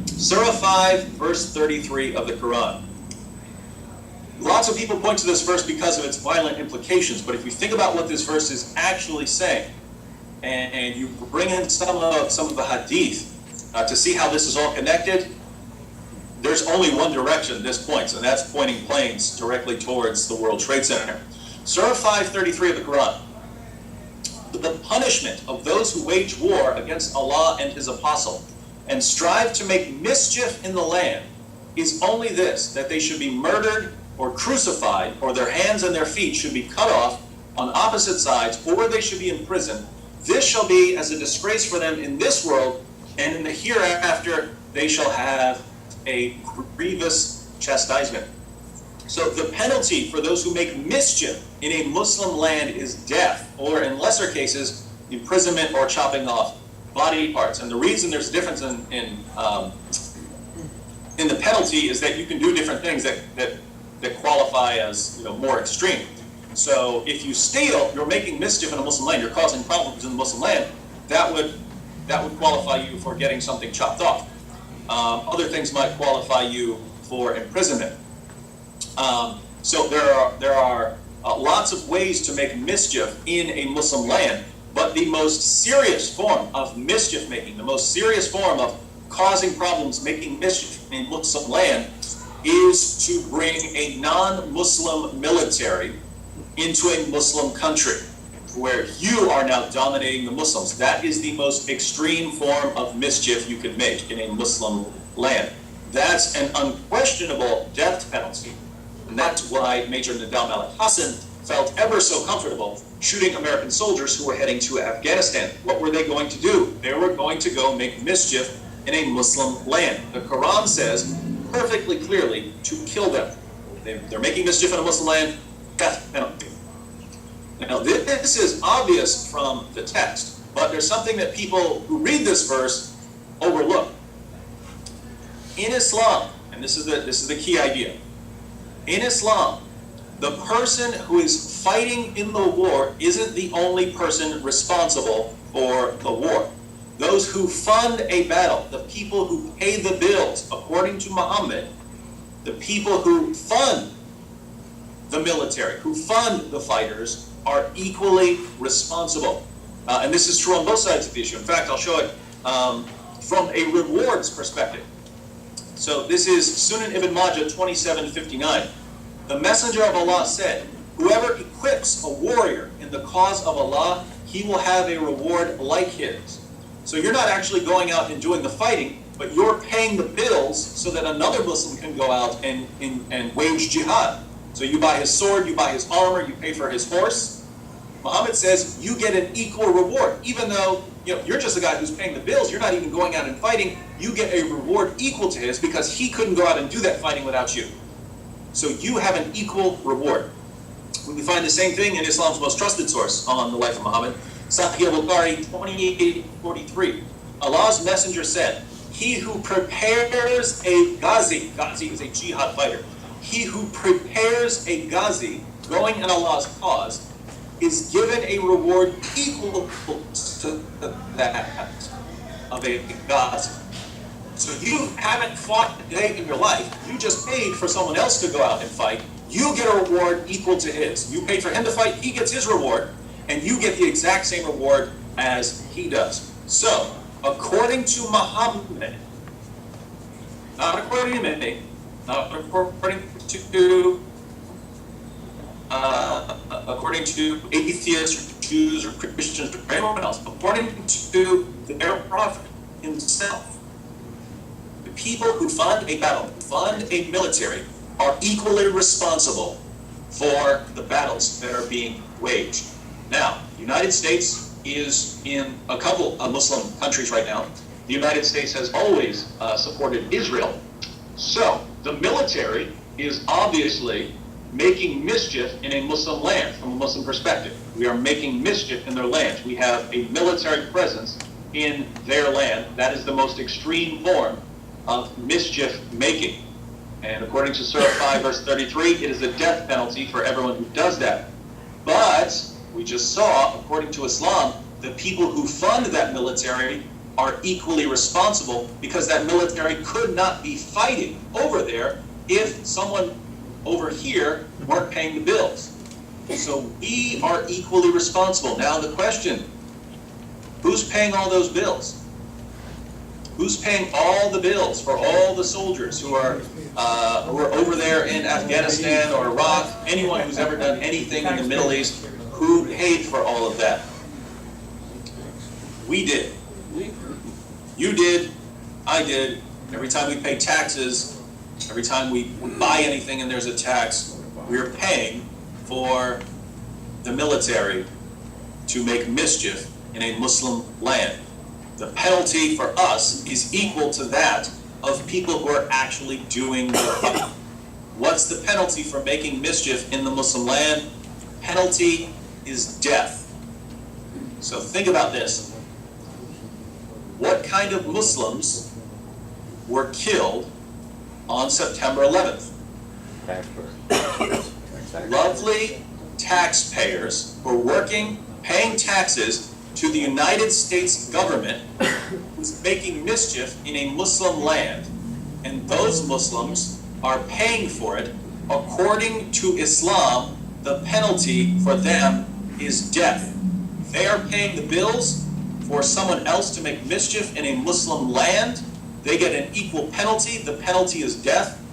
Surah 5, verse 33 of the Quran. Lots of people point to this verse because of its violent implications, but if you think about what this verse is actually saying, and you bring in some of the hadith to see how this is all connected, there's only one direction this points, and that's pointing planes directly towards the World Trade Center. Surah 5:33 of the Quran. The punishment of those who wage war against Allah and His Apostle and strive to make mischief in the land is only this, that they should be murdered or crucified, or their hands and their feet should be cut off on opposite sides, or they should be imprisoned. This shall be as a disgrace for them in this world, and in the hereafter they shall have a grievous chastisement. So the penalty for those who make mischief in a Muslim land is death, or in lesser cases, imprisonment or chopping off body parts. And the reason there's a difference in the penalty is that you can do different things that qualify as more extreme. So if you steal, you're making mischief in a Muslim land, you're causing problems in the Muslim land, that would qualify you for getting something chopped off. Other things might qualify you for imprisonment. So there are lots of ways to make mischief in a Muslim land, but the most serious form of mischief making, the most serious form of causing problems, making mischief in Muslim land, is to bring a non-Muslim military into a Muslim country where you are now dominating the Muslims. That is the most extreme form of mischief you can make in a Muslim land. That's an unquestionable death penalty. And that's why Major Nadal Malik Hassan felt ever so comfortable shooting American soldiers who were heading to Afghanistan. What were they going to do? They were going to go make mischief in a Muslim land. The Quran says perfectly clearly to kill them. They're making mischief in a Muslim land, death penalty. Now this is obvious from the text, but there's something that people who read this verse overlook. In Islam, and this is the key idea, in Islam, the person who is fighting in the war isn't the only person responsible for the war. Those who fund a battle, the people who pay the bills, according to Muhammad, the people who fund the military, who fund the fighters, are equally responsible. And this is true on both sides of the issue. In fact, I'll show it from a rewards perspective. So this is Sunan Ibn Majah 2759. The Messenger of Allah said, whoever equips a warrior in the cause of Allah, he will have a reward like his. So you're not actually going out and doing the fighting, but you're paying the bills so that another Muslim can go out and wage jihad. So you buy his sword, you buy his armor, you pay for his horse. Muhammad says you get an equal reward. Even though you're just a guy who's paying the bills, you're not even going out and fighting, you get a reward equal to his because he couldn't go out and do that fighting without you. So you have an equal reward. We find the same thing in Islam's most trusted source on the life of Muhammad, Sahih al-Bukhari 28:43. Allah's messenger said, he who prepares a ghazi is a jihad fighter, he who prepares a ghazi going in Allah's cause is given a reward equal to that of a ghazi. So you haven't fought a day in your life, you just paid for someone else to go out and fight, you get a reward equal to his. You paid for him to fight, he gets his reward, and you get the exact same reward as he does. So, according to Muhammad, not according to me, not according to atheists or Jews or Christians or anyone else, according to their prophet himself, the people who fund a battle, fund a military, are equally responsible for the battles that are being waged. Now, the United States is in a couple of Muslim countries right now. The United States has always supported Israel. So, the military is obviously making mischief in a Muslim land from a Muslim perspective. We are making mischief in their lands. We have a military presence in their land. That is the most extreme form of mischief making. And according to Surah 5, verse 33, it is a death penalty for everyone who does that. But we just saw, according to Islam, the people who fund that military are equally responsible because that military could not be fighting over there if someone over here weren't paying the bills. So we are equally responsible. Now the question, who's paying all those bills? Who's paying all the bills for all the soldiers who are over there in Afghanistan or Iraq, anyone who's ever done anything in the Middle East, who paid for all of that? We did. You did, I did. Every time we pay taxes, every time we buy anything and there's a tax, we're paying for the military to make mischief in a Muslim land. The penalty for us is equal to that of people who are actually doing the fight. What's the penalty for making mischief in the Muslim land? Penalty is death. So think about this. What kind of Muslims were killed on September 11th? Lovely taxpayers who are working, paying taxes to the United States government who's making mischief in a Muslim land, and those Muslims are paying for it. According to Islam, the penalty for them is death. They are paying the bills for someone else to make mischief in a Muslim land. They get an equal penalty. The penalty is death.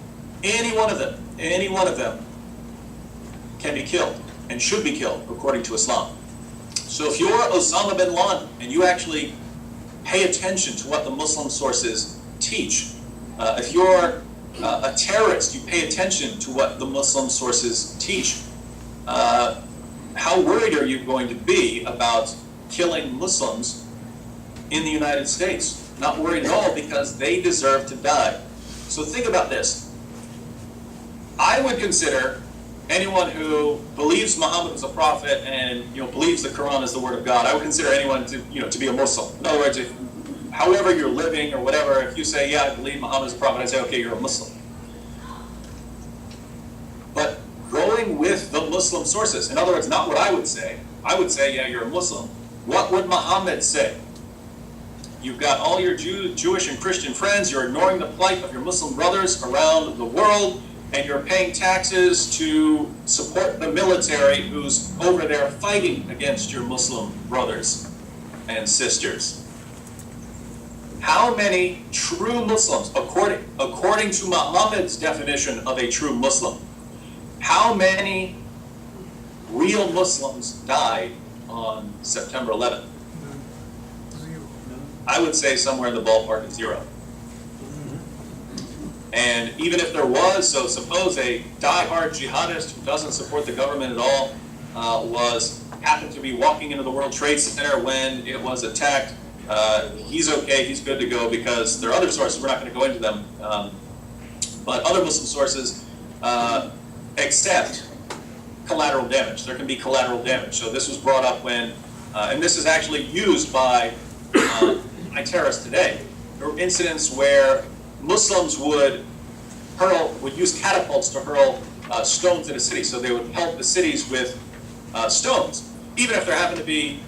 Any one of them can be killed and should be killed according to Islam. So if you're Osama bin Laden and you actually pay attention to what the Muslim sources teach, if you're a terrorist, you pay attention to what the Muslim sources teach, how worried are you going to be about killing Muslims in the United States? Not worried at all, because they deserve to die. So think about this. I would consider anyone who believes Muhammad is a prophet and believes the Quran is the word of God, I would consider anyone to be a Muslim. In other words, however you're living or whatever, if you say, yeah, I believe Muhammad is a prophet, I say, okay, you're a Muslim. But going with the Muslim sources, in other words, not what I would say, yeah, you're a Muslim. What would Muhammad say? You've got all your Jewish and Christian friends, you're ignoring the plight of your Muslim brothers around the world, and you're paying taxes to support the military who's over there fighting against your Muslim brothers and sisters. How many true Muslims, according to Muhammad's definition of a true Muslim, how many real Muslims died on September 11th? I would say somewhere in the ballpark of 0. And even if there was, so suppose a die-hard jihadist who doesn't support the government at all happened to be walking into the World Trade Center when it was attacked, he's okay, he's good to go, because there are other sources, we're not going to go into them, but other Muslim sources accept collateral damage. There can be collateral damage. So this was brought up when, and this is actually used by terrorists today. There were incidents where Muslims would use catapults to hurl stones into cities. So they would pelt the cities with stones. Even if there happened to be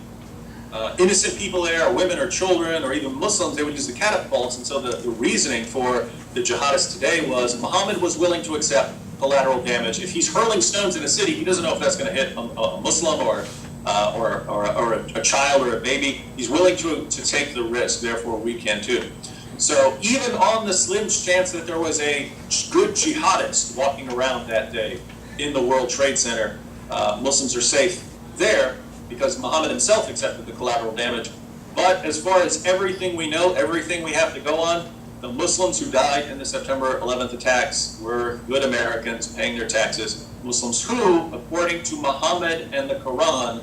innocent people there, or women or children, or even Muslims, they would use the catapults. And so the reasoning for the jihadists today was Muhammad was willing to accept collateral damage. If he's hurling stones in a city, he doesn't know if that's going to hit a Muslim or a child or a baby. He's willing to take the risk, therefore we can too. So even on the slim chance that there was a good jihadist walking around that day in the World Trade Center, Muslims are safe there because Muhammad himself accepted the collateral damage. But as far as everything we know, everything we have to go on, the Muslims who died in the September 11th attacks were good Americans paying their taxes. Muslims who, according to Muhammad and the Quran,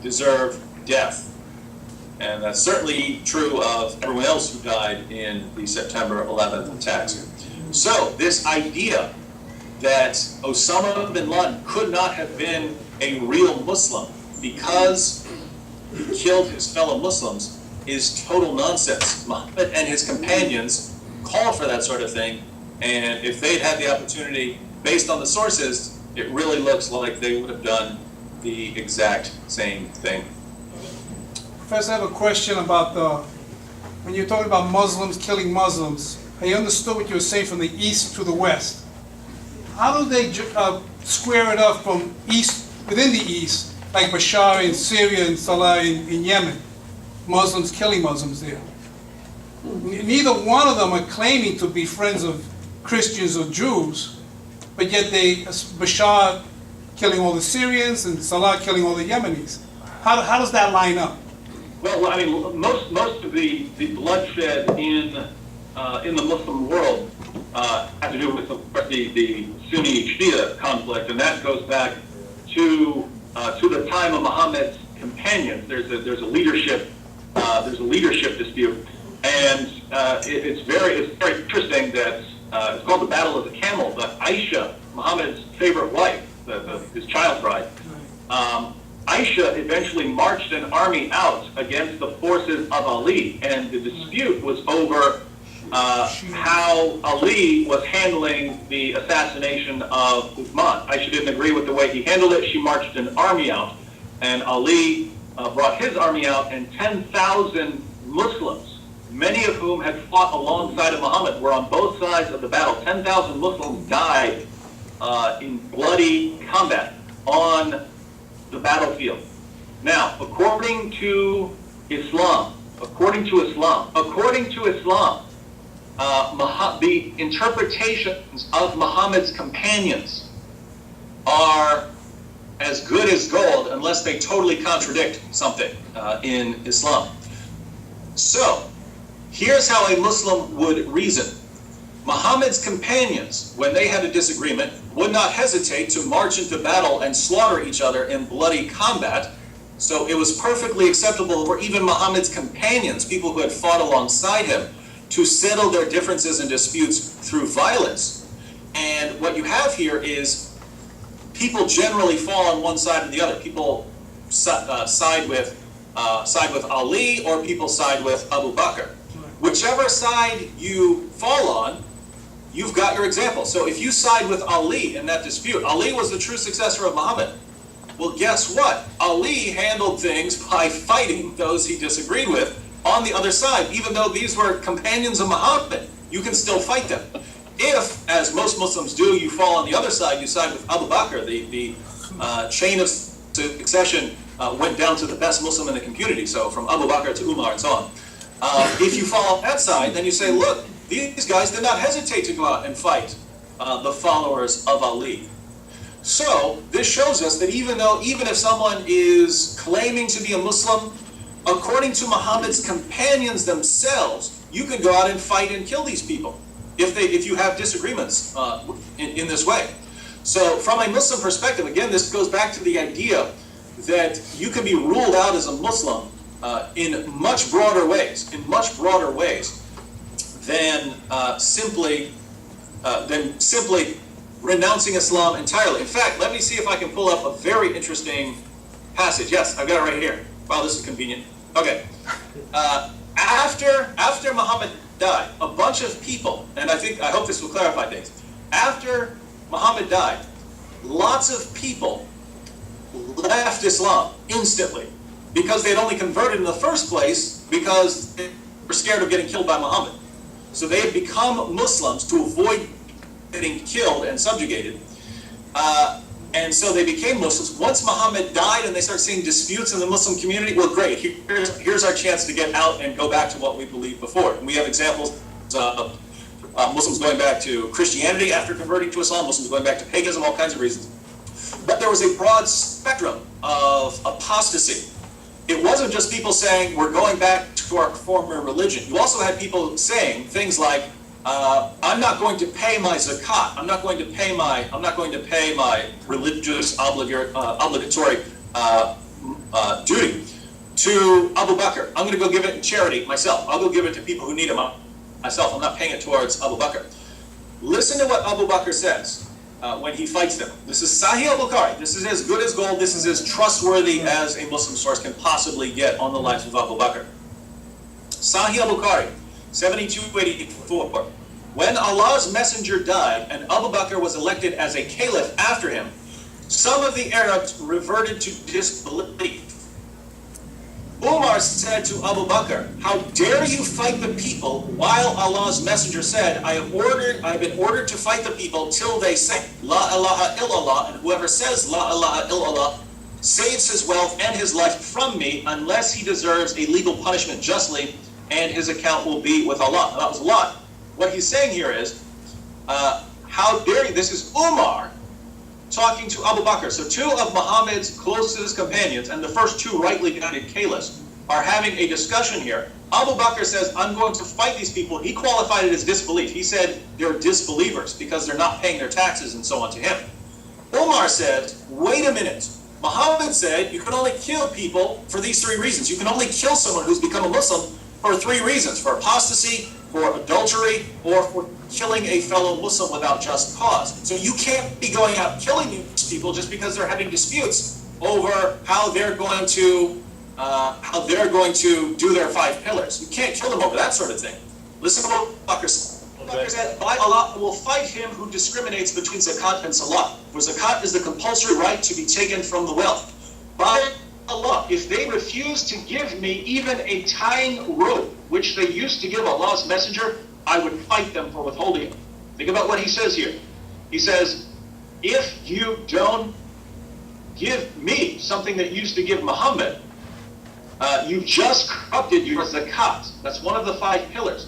deserve death. And that's certainly true of everyone else who died in the September 11th attacks. So this idea that Osama bin Laden could not have been a real Muslim because he killed his fellow Muslims is total nonsense. Muhammad and his companions call for that sort of thing, and if they'd had the opportunity, based on the sources, it really looks like they would have done the exact same thing. Professor, I have a question about when you're talking about Muslims killing Muslims. I understood what you were saying from the east to the west. How do they square it up from within the east, like Bashar in Syria and Salah in Yemen? Muslims killing Muslims there. Neither one of them are claiming to be friends of Christians or Jews, but yet Bashar killing all the Syrians and Salah killing all the Yemenis. How does that line up? Well, I mean, most of the bloodshed in the Muslim world had to do with the Sunni Shia conflict, and that goes back to the time of Muhammad's companions. There's a leadership dispute, and it's very interesting that it's called the Battle of the Camel. But Aisha, Muhammad's favorite wife, his child bride, Aisha eventually marched an army out against the forces of Ali, and the dispute was over how Ali was handling the assassination of Uthman. Aisha didn't agree with the way he handled it. She marched an army out, and Ali brought his army out, and 10,000 Muslims, many of whom had fought alongside of Muhammad, were on both sides of the battle. 10,000 Muslims died in bloody combat on the battlefield. Now, according to Islam, the interpretations of Muhammad's companions are as good as gold unless they totally contradict something in Islam. So, here's how a Muslim would reason. Muhammad's companions, when they had a disagreement, would not hesitate to march into battle and slaughter each other in bloody combat. So it was perfectly acceptable for even Muhammad's companions, people who had fought alongside him, to settle their differences and disputes through violence. And what you have here is people generally fall on one side or the other. People side with Ali, or people side with Abu Bakr. Whichever side you fall on, you've got your example. So if you side with Ali in that dispute, Ali was the true successor of Muhammad. Well, guess what? Ali handled things by fighting those he disagreed with on the other side. Even though these were companions of Muhammad, you can still fight them. If, as most Muslims do, you fall on the other side, you side with Abu Bakr, the chain of succession went down to the best Muslim in the community, so from Abu Bakr to Umar and so on. If you fall on that side, then you say, look, these guys did not hesitate to go out and fight the followers of Ali. So this shows us that even if someone is claiming to be a Muslim, according to Muhammad's companions themselves, you can go out and fight and kill these people if you have disagreements in this way. So from a Muslim perspective, again, this goes back to the idea that you can be ruled out as a Muslim in much broader ways, than simply renouncing Islam entirely. In fact, let me see if I can pull up a very interesting passage. Yes, I've got it right here. Wow, this is convenient. Okay. After Muhammad died, a bunch of people, and I hope this will clarify things. After Muhammad died, lots of people left Islam instantly because they had only converted in the first place because they were scared of getting killed by Muhammad. So they had become Muslims to avoid getting killed and subjugated. And so they became Muslims. Once Muhammad died and they started seeing disputes in the Muslim community, well, great, here's our chance to get out and go back to what we believed before. And we have examples of Muslims going back to Christianity after converting to Islam, Muslims going back to paganism, all kinds of reasons. But there was a broad spectrum of apostasy. It wasn't just people saying, we're going back to our former religion. You also had people saying things like, I'm not going to pay my zakat. I'm not going to pay my religious obligatory duty to Abu Bakr. I'm going to go give it in charity myself. I'll go give it to people who need it myself. I'm not paying it towards Abu Bakr. Listen to what Abu Bakr says when he fights them. This is Sahih al-Bukhari. This is as good as gold. This is as trustworthy as a Muslim source can possibly get on the life of Abu Bakr. Sahih al-Bukhari, 7284. When Allah's messenger died and Abu Bakr was elected as a caliph after him, some of the Arabs reverted to disbelief. Umar said to Abu Bakr, how dare you fight the people while Allah's messenger said, I have been ordered to fight the people till they say, La ilaha illallah, and whoever says La ilaha illallah saves his wealth and his life from me unless he deserves a legal punishment justly, and his account will be with Allah. Now, that was a lot. What he's saying here is, how dare you, this is Umar talking to Abu Bakr. So two of Muhammad's closest companions and the first two rightly guided caliphs are having a discussion here. Abu Bakr says, I'm going to fight these people. He qualified it as disbelief. He said they're disbelievers because they're not paying their taxes and so on to him. Umar said, wait a minute. Muhammad said you can only kill people for these three reasons. You can only kill someone who's become a Muslim for three reasons: for apostasy, for adultery, or for killing a fellow Muslim without just cause. So you can't be going out killing these people just because they're having disputes over how they're going to do their 5 pillars. You can't kill them over that sort of thing. Listen to what Bakr said. Bakr said, by Allah, will fight him who discriminates between zakat and salat. For zakat is the compulsory right to be taken from the wealth. By Allah, if they refuse to give me even a tying rope, which they used to give Allah's messenger, I would fight them for withholding it. Think about what he says here. He says, if you don't give me something that you used to give Muhammad, you've just corrupted your zakat. That's one of the 5 pillars.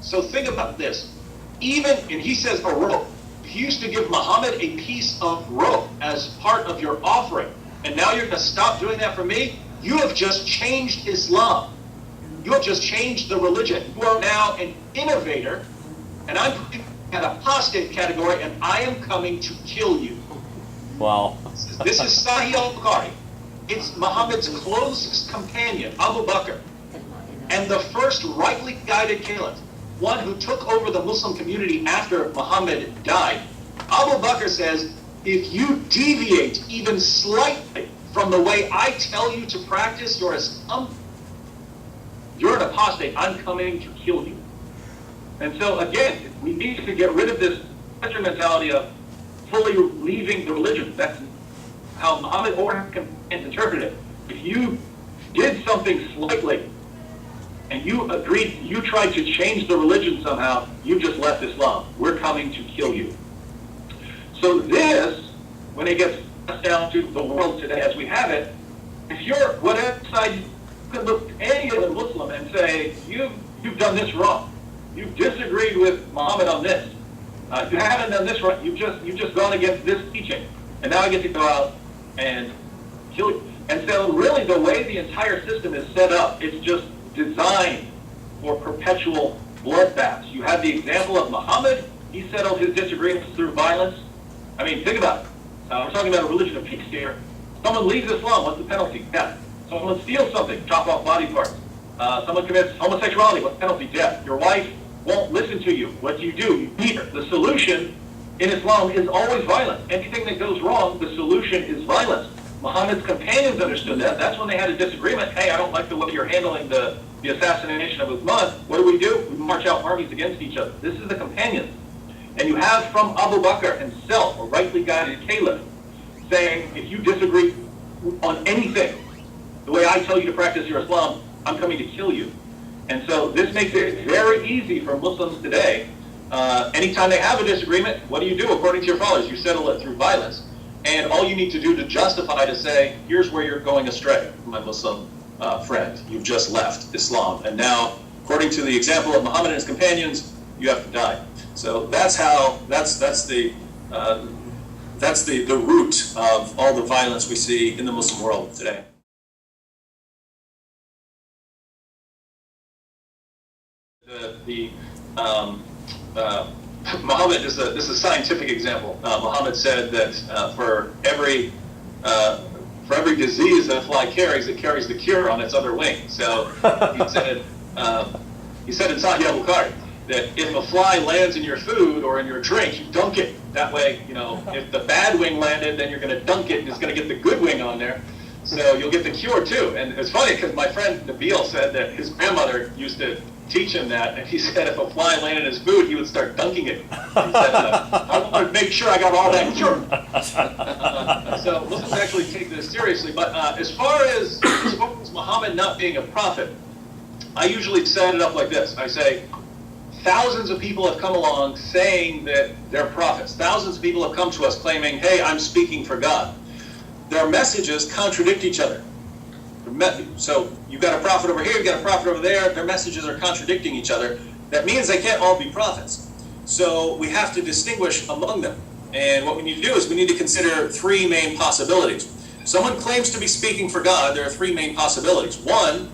So think about this. Even, and he says a rope. If you used to give Muhammad a piece of rope as part of your offering, and now you're going to stop doing that for me, you have just changed Islam. You have just changed the religion. You are now an innovator, and I'm putting you in an apostate category, and I am coming to kill you. Wow. This is Sahih al-Bukhari. It's Muhammad's closest companion, Abu Bakr, and the first rightly guided caliph, one who took over the Muslim community after Muhammad died. Abu Bakr says, if you deviate even slightly from the way I tell you to practice your Islam, you're an apostate. I'm coming to kill you. And so again, we need to get rid of this mentality of fully leaving the religion. That's how Muhammad or can interpret it. If you did something slightly and you agreed, you tried to change the religion somehow, you just left Islam. We're coming to kill you. So this, when it gets down to the world today as we have it, if you're whatever side, you could look at any other Muslim and say, you've done this wrong. You've disagreed with Muhammad on this. You haven't done this right. You've just gone against this teaching. and now I get to go out and kill you. And so really the way the entire system is set up, it's just designed for perpetual bloodbaths. You have the example of Muhammad. He settled his disagreements through violence. I mean, think about it. We're talking about a religion of peace here. Someone leaves Islam, what's the penalty? Death. Someone steals something, chop off body parts. Someone commits homosexuality, what's the penalty? Death. Your wife won't listen to you. What do? You beat her. The solution in Islam is always violence. Anything that goes wrong, the solution is violence. Muhammad's companions understood that. That's when they had a disagreement. Hey, I don't like the way you're handling the assassination of Uthman. What do? We march out armies against each other. This is the companions. And you have from Abu Bakr himself, a rightly guided caliph, saying, if you disagree on anything, the way I tell you to practice your Islam, I'm coming to kill you. And so this makes it very easy for Muslims today. Anytime they have a disagreement, what do? According to your fathers, you settle it through violence. And all you need to do to justify to say, here's where you're going astray, my Muslim friend. You've just left Islam. And now, according to the example of Muhammad and his companions, you have to die. So that's the root of all the violence we see in the Muslim world today. Muhammad is a scientific example. Muhammad said that for every disease that a fly carries, it carries the cure on its other wing. So he said in Sahih al-Bukhari that if a fly lands in your food or in your drink, you dunk it. That way, if the bad wing landed, then you're going to dunk it and it's going to get the good wing on there. So you'll get the cure too. And it's funny because my friend Nabil said that his grandmother used to teach him that, and he said if a fly landed in his food, he would start dunking it. He said, I want to make sure I got all that cure. So Muslims actually take this seriously. But as far as Muhammad not being a prophet, I usually set it up like this. I say, thousands of people have come along saying that they're prophets. Thousands of people have come to us claiming, hey, I'm speaking for God. Their messages contradict each other. So you've got a prophet over here, you've got a prophet over there, their messages are contradicting each other. That means they can't all be prophets. So we have to distinguish among them. And what we need to do is we need to consider three main possibilities. Someone claims to be speaking for God, there are three main possibilities. One,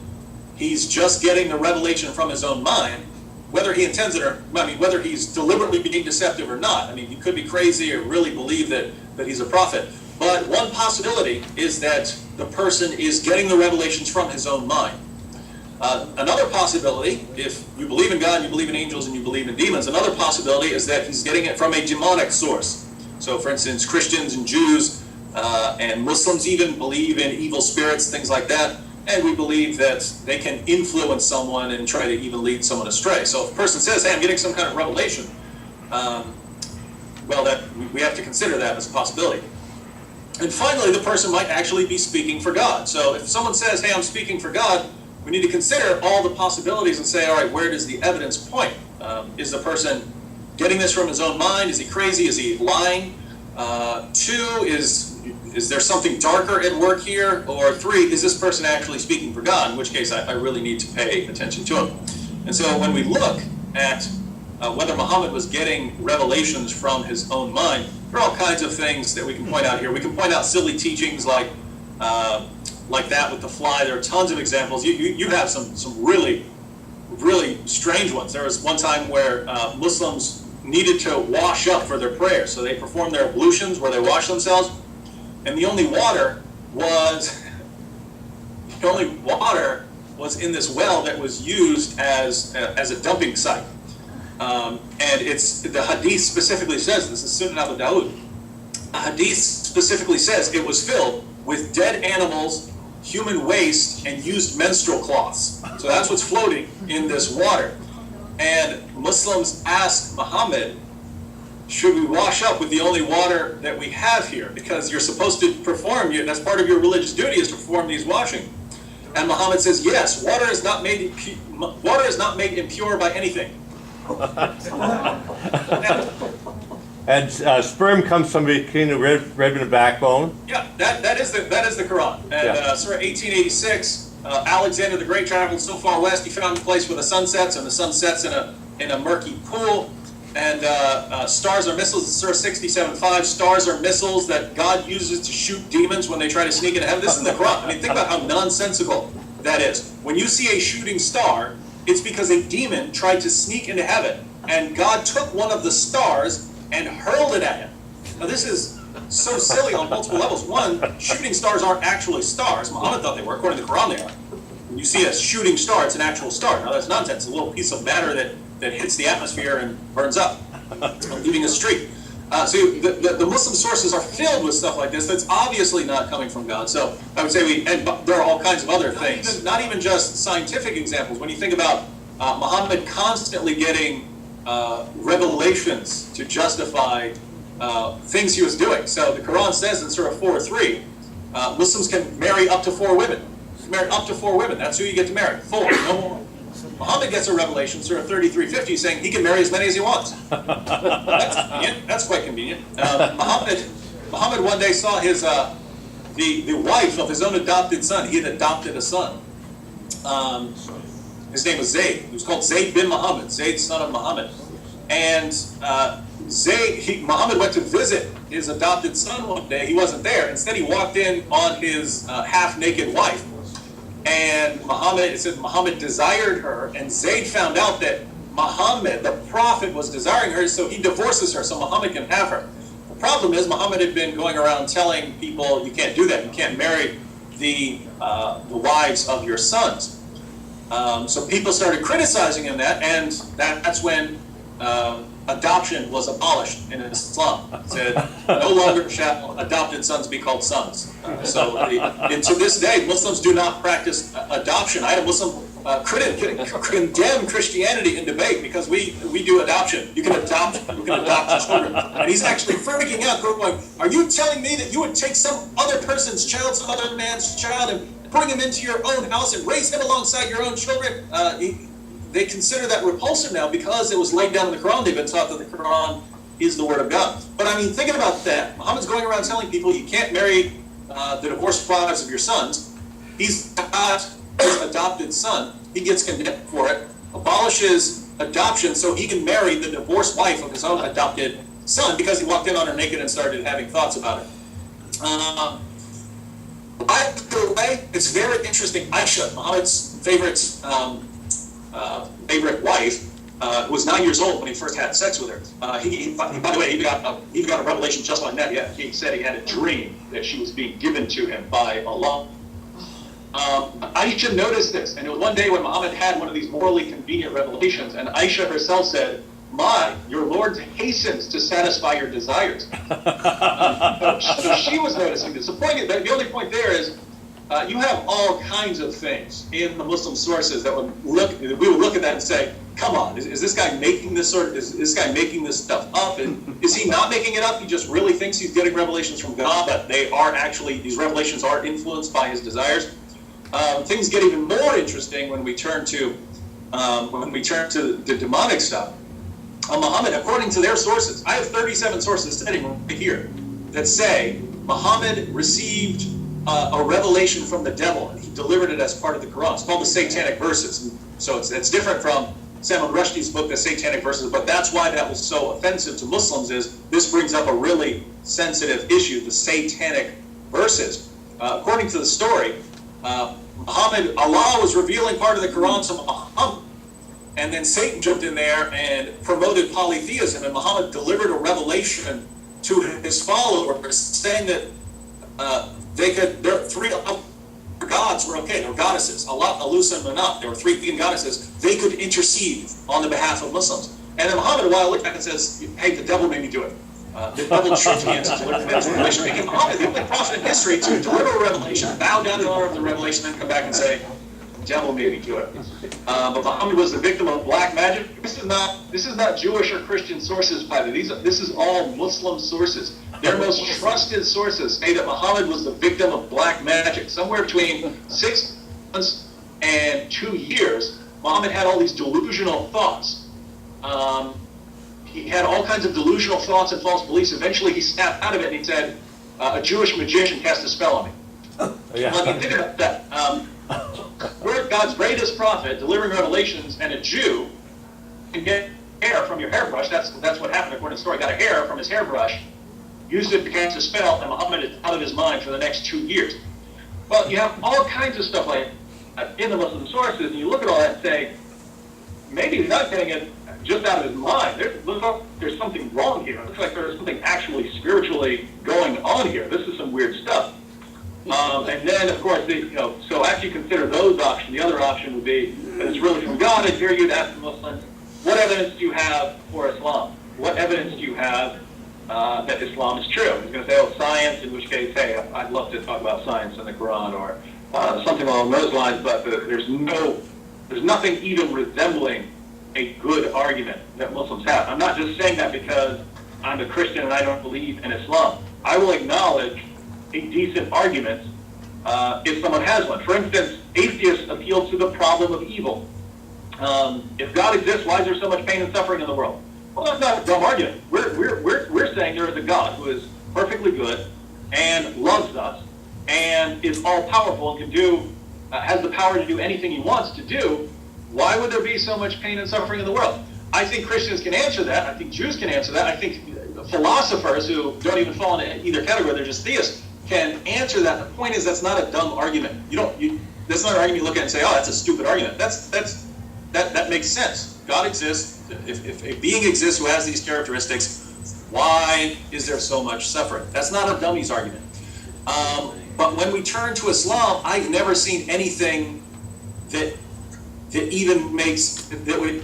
he's just getting the revelation from his own mind, whether he intends it or, whether he's deliberately being deceptive or not. He could be crazy or really believe that he's a prophet. But one possibility is that the person is getting the revelations from his own mind. Another possibility, if you believe in God, you believe in angels, and you believe in demons, another possibility is that he's getting it from a demonic source. So for instance, Christians and Jews and Muslims even believe in evil spirits, things like that. And we believe that they can influence someone and try to even lead someone astray. So if a person says, hey, I'm getting some kind of revelation, we have to consider that as a possibility. And finally, the person might actually be speaking for God. So if someone says, hey, I'm speaking for God, we need to consider all the possibilities and say, all right, where does the evidence point? Is the person getting this from his own mind? Is he crazy? Is he lying? Two, is there something darker at work here? Or three, is this person actually speaking for God? In which case, I really need to pay attention to him. And so when we look at whether Muhammad was getting revelations from his own mind, there are all kinds of things that we can point out here. We can point out silly teachings like that with the fly. There are tons of examples. You have some really, really strange ones. There was one time where Muslims needed to wash up for their prayers. So they performed their ablutions where they wash themselves. And the only water was in this well that was used as a dumping site. And the hadith specifically says, this is Sunan Abu Dawud, the hadith specifically says it was filled with dead animals, human waste, and used menstrual cloths. So that's what's floating in this water. And Muslims asked Muhammad, should we wash up with the only water that we have here? Because you're supposed to perform, that's part of your religious duty is to perform these washing. And Muhammad says, yes, water is not made impure by anything. And sperm comes from between the rib and the backbone. Yeah, that is the Quran. And Surah 1886, Alexander the Great traveled so far west, he found a place where the sun sets, and the sun sets in a murky pool. And stars are missiles. Surah 67:5. Stars are missiles that God uses to shoot demons when they try to sneak into heaven. This is in the Quran. I mean, think about how nonsensical that is. When you see a shooting star, it's because a demon tried to sneak into heaven, and God took one of the stars and hurled it at him. Now, this is so silly on multiple levels. One, shooting stars aren't actually stars. Muhammad thought they were. According to the Quran, they are. When you see a shooting star, it's an actual star. Now, that's nonsense. It's a little piece of matter that hits the atmosphere and burns up, leaving a streak. So the Muslim sources are filled with stuff like this that's obviously not coming from God. So I would say and there are all kinds of other things. Not even just scientific examples. When you think about Muhammad constantly getting revelations to justify things he was doing. So the Quran says in Surah 4:3, Muslims can marry up to 4 women. Marry up to 4 women. That's who you get to marry. 4, no more. Muhammad gets a revelation, Surah 33:50, saying he can marry as many as he wants. That's convenient. That's quite convenient. Muhammad one day saw his the wife of his own adopted son. He had adopted a son. His name was Zayd. He was called Zayd bin Muhammad, Zayd son of Muhammad. And Muhammad went to visit his adopted son one day. He wasn't there. Instead, he walked in on his half-naked wife. And it said Muhammad desired her, and Zayd found out that Muhammad, the prophet, was desiring her, so he divorces her so Muhammad can have her. The problem is Muhammad had been going around telling people, you can't do that, you can't marry the wives of your sons. So people started criticizing him and that's when adoption was abolished in Islam. It said, no longer shall adopted sons be called sons. And to this day, Muslims do not practice adoption. I had a Muslim condemn Christianity in debate because we do adoption. You can adopt children. And he's actually freaking out, going, are you telling me that you would take some other person's child, some other man's child, and bring him into your own house and raise him alongside your own children? They consider that repulsive now because it was laid down in the Quran. They've been taught that the Quran is the word of God. But I mean, thinking about that, Muhammad's going around telling people you can't marry the divorced wives of your sons. He's got his adopted son. He gets condemned for it, abolishes adoption so he can marry the divorced wife of his own adopted son because he walked in on her naked and started having thoughts about it. By the way, it's very interesting. Aisha, Muhammad's favorite wife, was 9 years old when he first had sex with her. By the way, he got a revelation just like that. Yeah, he said he had a dream that she was being given to him by Allah. Aisha noticed this, and it was one day when Muhammad had one of these morally convenient revelations, and Aisha herself said, your Lord hastens to satisfy your desires. So she was noticing this. The only point there is, you have all kinds of things in the Muslim sources that we would look at that and say, come on, is this guy making this stuff up? And is he not making it up? He just really thinks he's getting revelations from God, but these revelations are influenced by his desires. Things get even more interesting when we turn to the demonic stuff. Muhammad, according to their sources, I have 37 sources sitting right here that say Muhammad received a revelation from the devil, and he delivered it as part of the Quran. It's called the Satanic Verses. So it's different from Salman Rushdie's book, The Satanic Verses, but that's why that was so offensive to Muslims, is this brings up a really sensitive issue, the Satanic Verses. According to the story, Allah was revealing part of the Quran to Muhammad, and then Satan jumped in there and promoted polytheism, and Muhammad delivered a revelation to his followers saying that their 3 gods were okay, they were goddesses, Allah, Alusa, and Manat. There were 3 pagan goddesses. They could intercede on the behalf of Muslims. And then Muhammad, a while looked back and says, hey, the devil made me do it. The devil tricked me into delivering that revelation, making Muhammad the only prophet in history to deliver a revelation, bow down in honor of the revelation, and come back and say, the devil made me do it. But Muhammad was the victim of black magic. This is not Jewish or Christian sources, by the way. This is all Muslim sources. Their most trusted sources say that Muhammad was the victim of black magic. Somewhere between 6 months and 2 years, Muhammad had all these delusional thoughts. He had all kinds of delusional thoughts and false beliefs. Eventually, he snapped out of it and he said, a Jewish magician cast a spell on me. Yeah. Well, think about that. We're God's greatest prophet, delivering revelations, and a Jew can get hair from your hairbrush. That's what happened according to the story. Got a hair from his hairbrush, used it to cast a spell, and Muhammad is out of his mind for the next 2 years. Well, you have all kinds of stuff like that in the Muslim sources, and you look at all that and say, maybe he's not getting it just out of his mind. There's something wrong here. It looks like there's something actually spiritually going on here. This is some weird stuff. And then, of course, so after you consider those options, the other option would be that it's really from God. I dare you to ask the Muslims, what evidence do you have for Islam? What evidence do you have that Islam is true? He's going to say, oh, science, in which case, hey, I'd love to talk about science in the Quran or something along those lines, but there's nothing even resembling a good argument that Muslims have. I'm not just saying that because I'm a Christian and I don't believe in Islam. I will acknowledge a decent argument if someone has one. For instance, atheists appeal to the problem of evil. If God exists, why is there so much pain and suffering in the world? Well, that's not a dumb argument. We're saying there is a God who is perfectly good and loves us and is all-powerful and has the power to do anything he wants to do. Why would there be so much pain and suffering in the world? I think Christians can answer that. I think Jews can answer that. I think philosophers who don't even fall into either category, they're just theists, can answer that. The point is, that's not a dumb argument. That's not an argument you look at and say, oh, that's a stupid argument. That makes sense. God exists. If a being exists who has these characteristics, why is there so much suffering? That's not a dummy's argument. But when we turn to Islam, I've never seen anything that even makes that would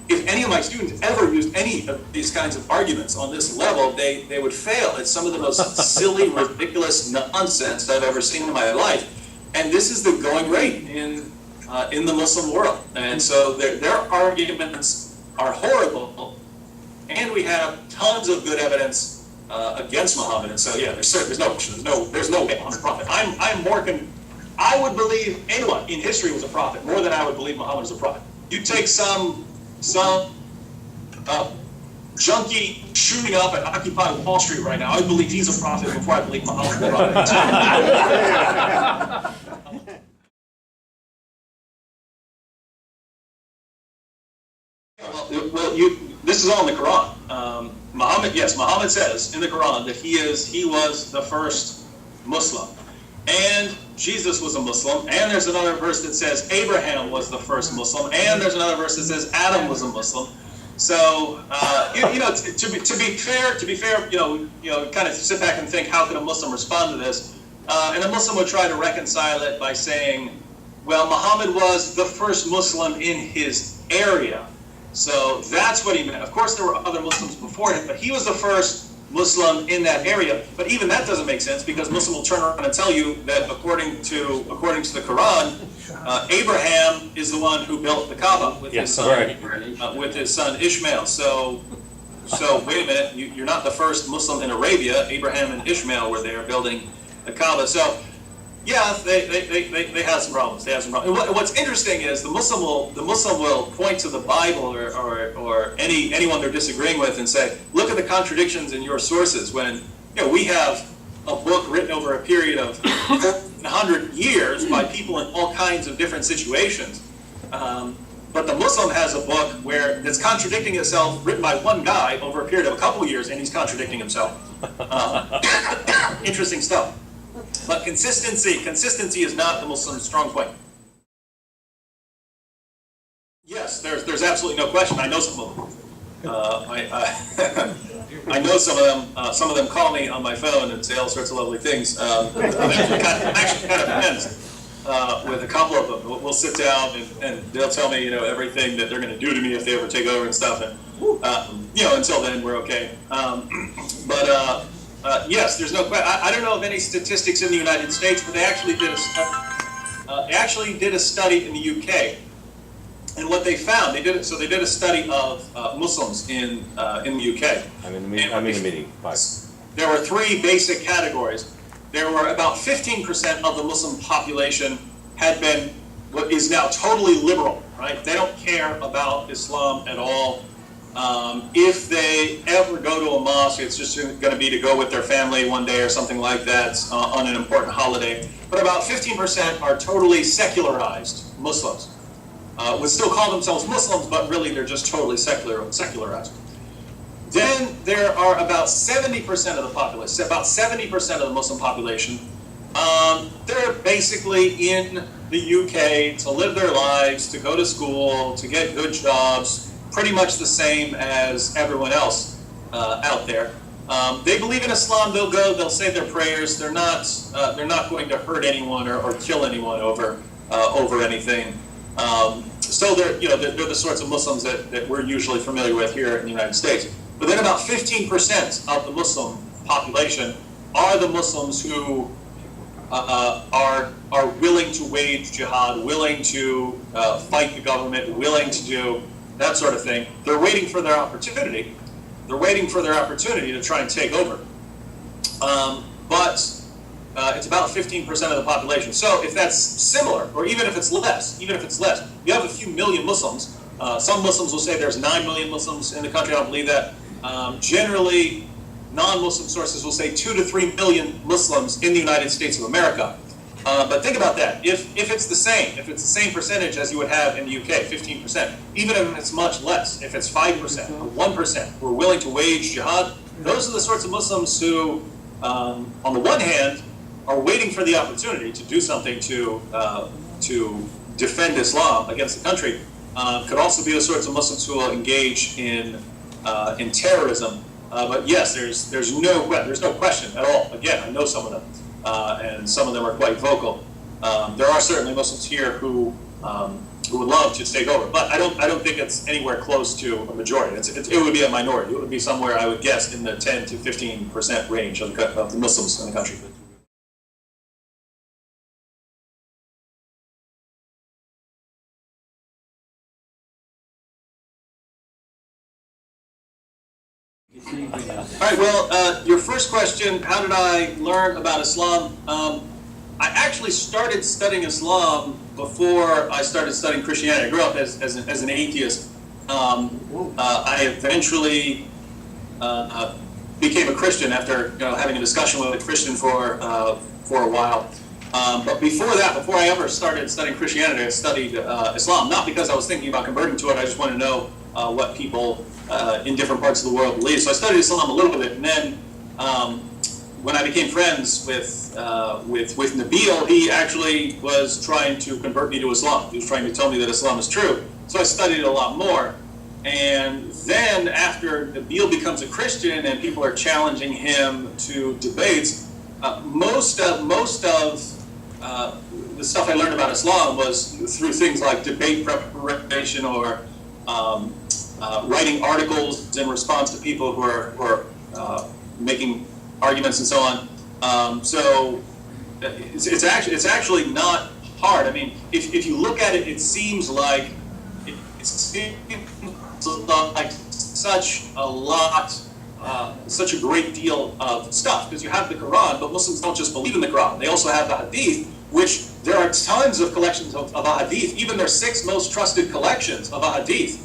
if any of my students ever used any of these kinds of arguments on this level, they would fail. It's some of the most silly, ridiculous nonsense I've ever seen in my life. And this is the going rate in the Muslim world. And so their arguments are horrible, and we have tons of good evidence against Muhammad. And so, yeah, there's no question. There's no way Muhammad's a prophet. I would believe anyone in history was a prophet more than I would believe Muhammad was a prophet. You take some junkie shooting up at Occupy Wall Street right now, I would believe he's a prophet before I believe Muhammad's a prophet. This is all in the Quran. Muhammad says in the Quran that he was the first Muslim. And Jesus was a Muslim, and there's another verse that says Abraham was the first Muslim, and there's another verse that says Adam was a Muslim. So, to be fair, kind of sit back and think, how could a Muslim respond to this? And a Muslim would try to reconcile it by saying, well, Muhammad was the first Muslim in his area. So that's what he meant. Of course, there were other Muslims before him, but he was the first Muslim in that area. But even that doesn't make sense, because Muslim will turn around and tell you that according to the Quran, Abraham is the one who built the Kaaba with his son Ishmael. So wait a minute, you're not the first Muslim in Arabia. Abraham and Ishmael were there building the Kaaba. So yeah, they have some problems. And what's interesting is the Muslim will point to the Bible or anyone they're disagreeing with and say, look at the contradictions in your sources. When we have a book written over a period of 100 years by people in all kinds of different situations, but the Muslim has a book where it's contradicting itself, written by one guy over a period of a couple of years, and he's contradicting himself. Interesting stuff. But consistency is not the Muslim's strong point. Yes, there's absolutely no question. I know some of them. I know some of them. Some of them call me on my phone and say all sorts of lovely things. Actually kind of depends with a couple of them. We'll sit down and they'll tell me everything that they're going to do to me if they ever take over and stuff. And until then we're okay. Yes, there's no question. I don't know of any statistics in the United States, but they actually did a study in the UK, and what they found, they did a study of Muslims in the UK. I'm in the meeting. Bye. There were three basic categories. There were about 15% of the Muslim population had been what is now totally liberal. Right? They don't care about Islam at all. If they ever go to a mosque, it's just going to be to go with their family one day or something like that on an important holiday. But about 15% are totally secularized Muslims. would still call themselves Muslims, but really they're just totally secularized. Then there are about 70% of the population, about 70% of the Muslim population. They're basically in the UK to live their lives, to go to school, to get good jobs, pretty much the same as everyone else out there. They believe in Islam. They'll go. They'll say their prayers. They're not going to hurt anyone or kill anyone over anything. So they're the sorts of Muslims that we're usually familiar with here in the United States. But then about 15% of the Muslim population are the Muslims who are willing to wage jihad, willing to fight the government, willing to do that sort of thing. They're waiting for their opportunity. They're waiting for their opportunity to try and take over. But it's about 15% of the population. So if that's similar, or even if it's less, you have a few million Muslims. Some Muslims will say there's 9 million Muslims in the country. I don't believe that. Generally, non-Muslim sources will say 2 to 3 million Muslims in the United States of America. But think about that. If it's the same percentage as you would have in the UK, 15%, even if it's much less, if it's 5% or 1% who are willing to wage jihad, those are the sorts of Muslims who, on the one hand, are waiting for the opportunity to do something to defend Islam against the country. Could also be the sorts of Muslims who will engage in terrorism. But yes, there's no question at all. Again, I know some of them, and some of them are quite vocal. There are certainly Muslims here who would love to take over, but I don't think it's anywhere close to a majority. It would be a minority. It would be somewhere, I would guess, in the 10 to 15% range of the Muslims in the country. All right, well, your first question, how did I learn about Islam? I actually started studying Islam before I started studying Christianity. I grew up as an atheist. I eventually became a Christian after having a discussion with a Christian for a while. But before I ever started studying Christianity, I studied Islam, not because I was thinking about converting to it. I just wanted to know what people in different parts of the world believe. So I studied Islam a little bit, and then when I became friends with Nabil, he actually was trying to convert me to Islam. He was trying to tell me that Islam is true. So I studied it a lot more. And then after Nabil becomes a Christian and people are challenging him to debates, most of the stuff I learned about Islam was through things like debate preparation or writing articles in response to people who are making arguments and so on. So it's actually not hard. I mean, if you look at it, it seems like such a great deal of stuff, because you have the Quran, but Muslims don't just believe in the Quran. They also have the Hadith, which there are tons of collections of Hadith. Even their 6 most trusted collections of Hadith.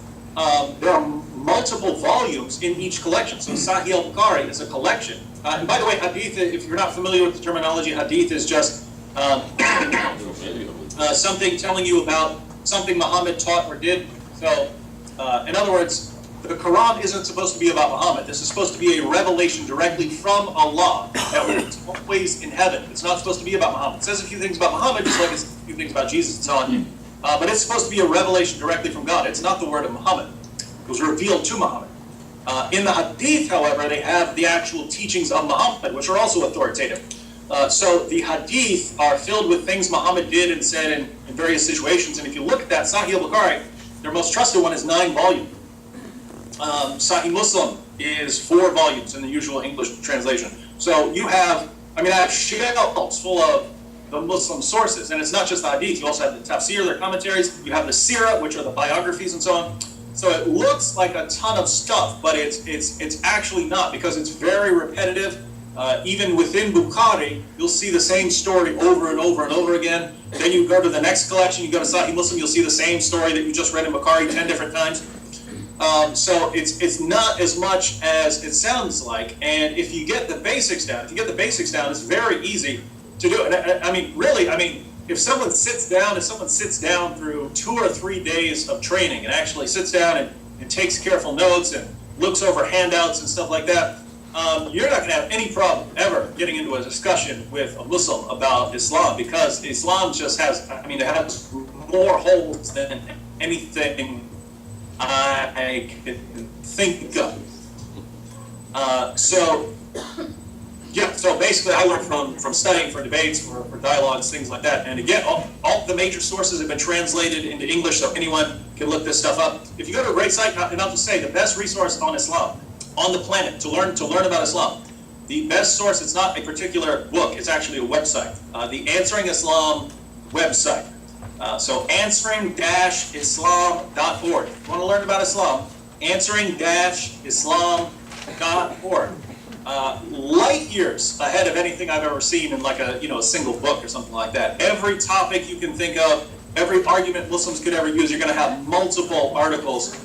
There are multiple volumes in each collection. So Sahih al-Bukhari is a collection. And by the way, Hadith, if you're not familiar with the terminology, Hadith is just something telling you about something Muhammad taught or did. So, in other words, the Quran isn't supposed to be about Muhammad. This is supposed to be a revelation directly from Allah that was always in heaven. It's not supposed to be about Muhammad. It says a few things about Muhammad, just like it's a few things about Jesus and so on. But it's supposed to be a revelation directly from God. It's not the word of Muhammad. It was revealed to Muhammad. In the Hadith, however, they have the actual teachings of Muhammad, which are also authoritative. So the Hadith are filled with things Muhammad did and said in various situations. And if you look at that, Sahih al-Bukhari, their most trusted one is 9 volumes. Sahih Muslim is 4 volumes in the usual English translation. So I have shelves full of the Muslim sources, and it's not just the Hadith. You also have the tafsir, their commentaries. You have the Sirah, which are the biographies and so on. So it looks like a ton of stuff, but it's actually not, because it's very repetitive. Even within Bukhari, you'll see the same story over and over and over again. Then you go to the next collection, you go to Sahih Muslim, you'll see the same story that you just read in Bukhari 10 different times. So it's not as much as it sounds like. And if you get the basics down, it's very easy to do it. if someone sits down through 2 or 3 days of training and actually sits down and takes careful notes and looks over handouts and stuff like that, you're not going to have any problem ever getting into a discussion with a Muslim about Islam, because Islam just has, I mean, it has more holes than anything I can think of. So basically I learned from studying for debates, for dialogues, things like that. And again, all the major sources have been translated into English, so anyone can look this stuff up. If you go to a great site, and I'll just say, the best resource on Islam on the planet to learn about Islam, the best source, it's not a particular book, it's actually a website, the Answering Islam website. So answering-islam.org. If you want to learn about Islam, answering-islam.org. Light years ahead of anything I've ever seen in like a single book or something like that. Every topic you can think of, every argument Muslims could ever use, you're going to have multiple articles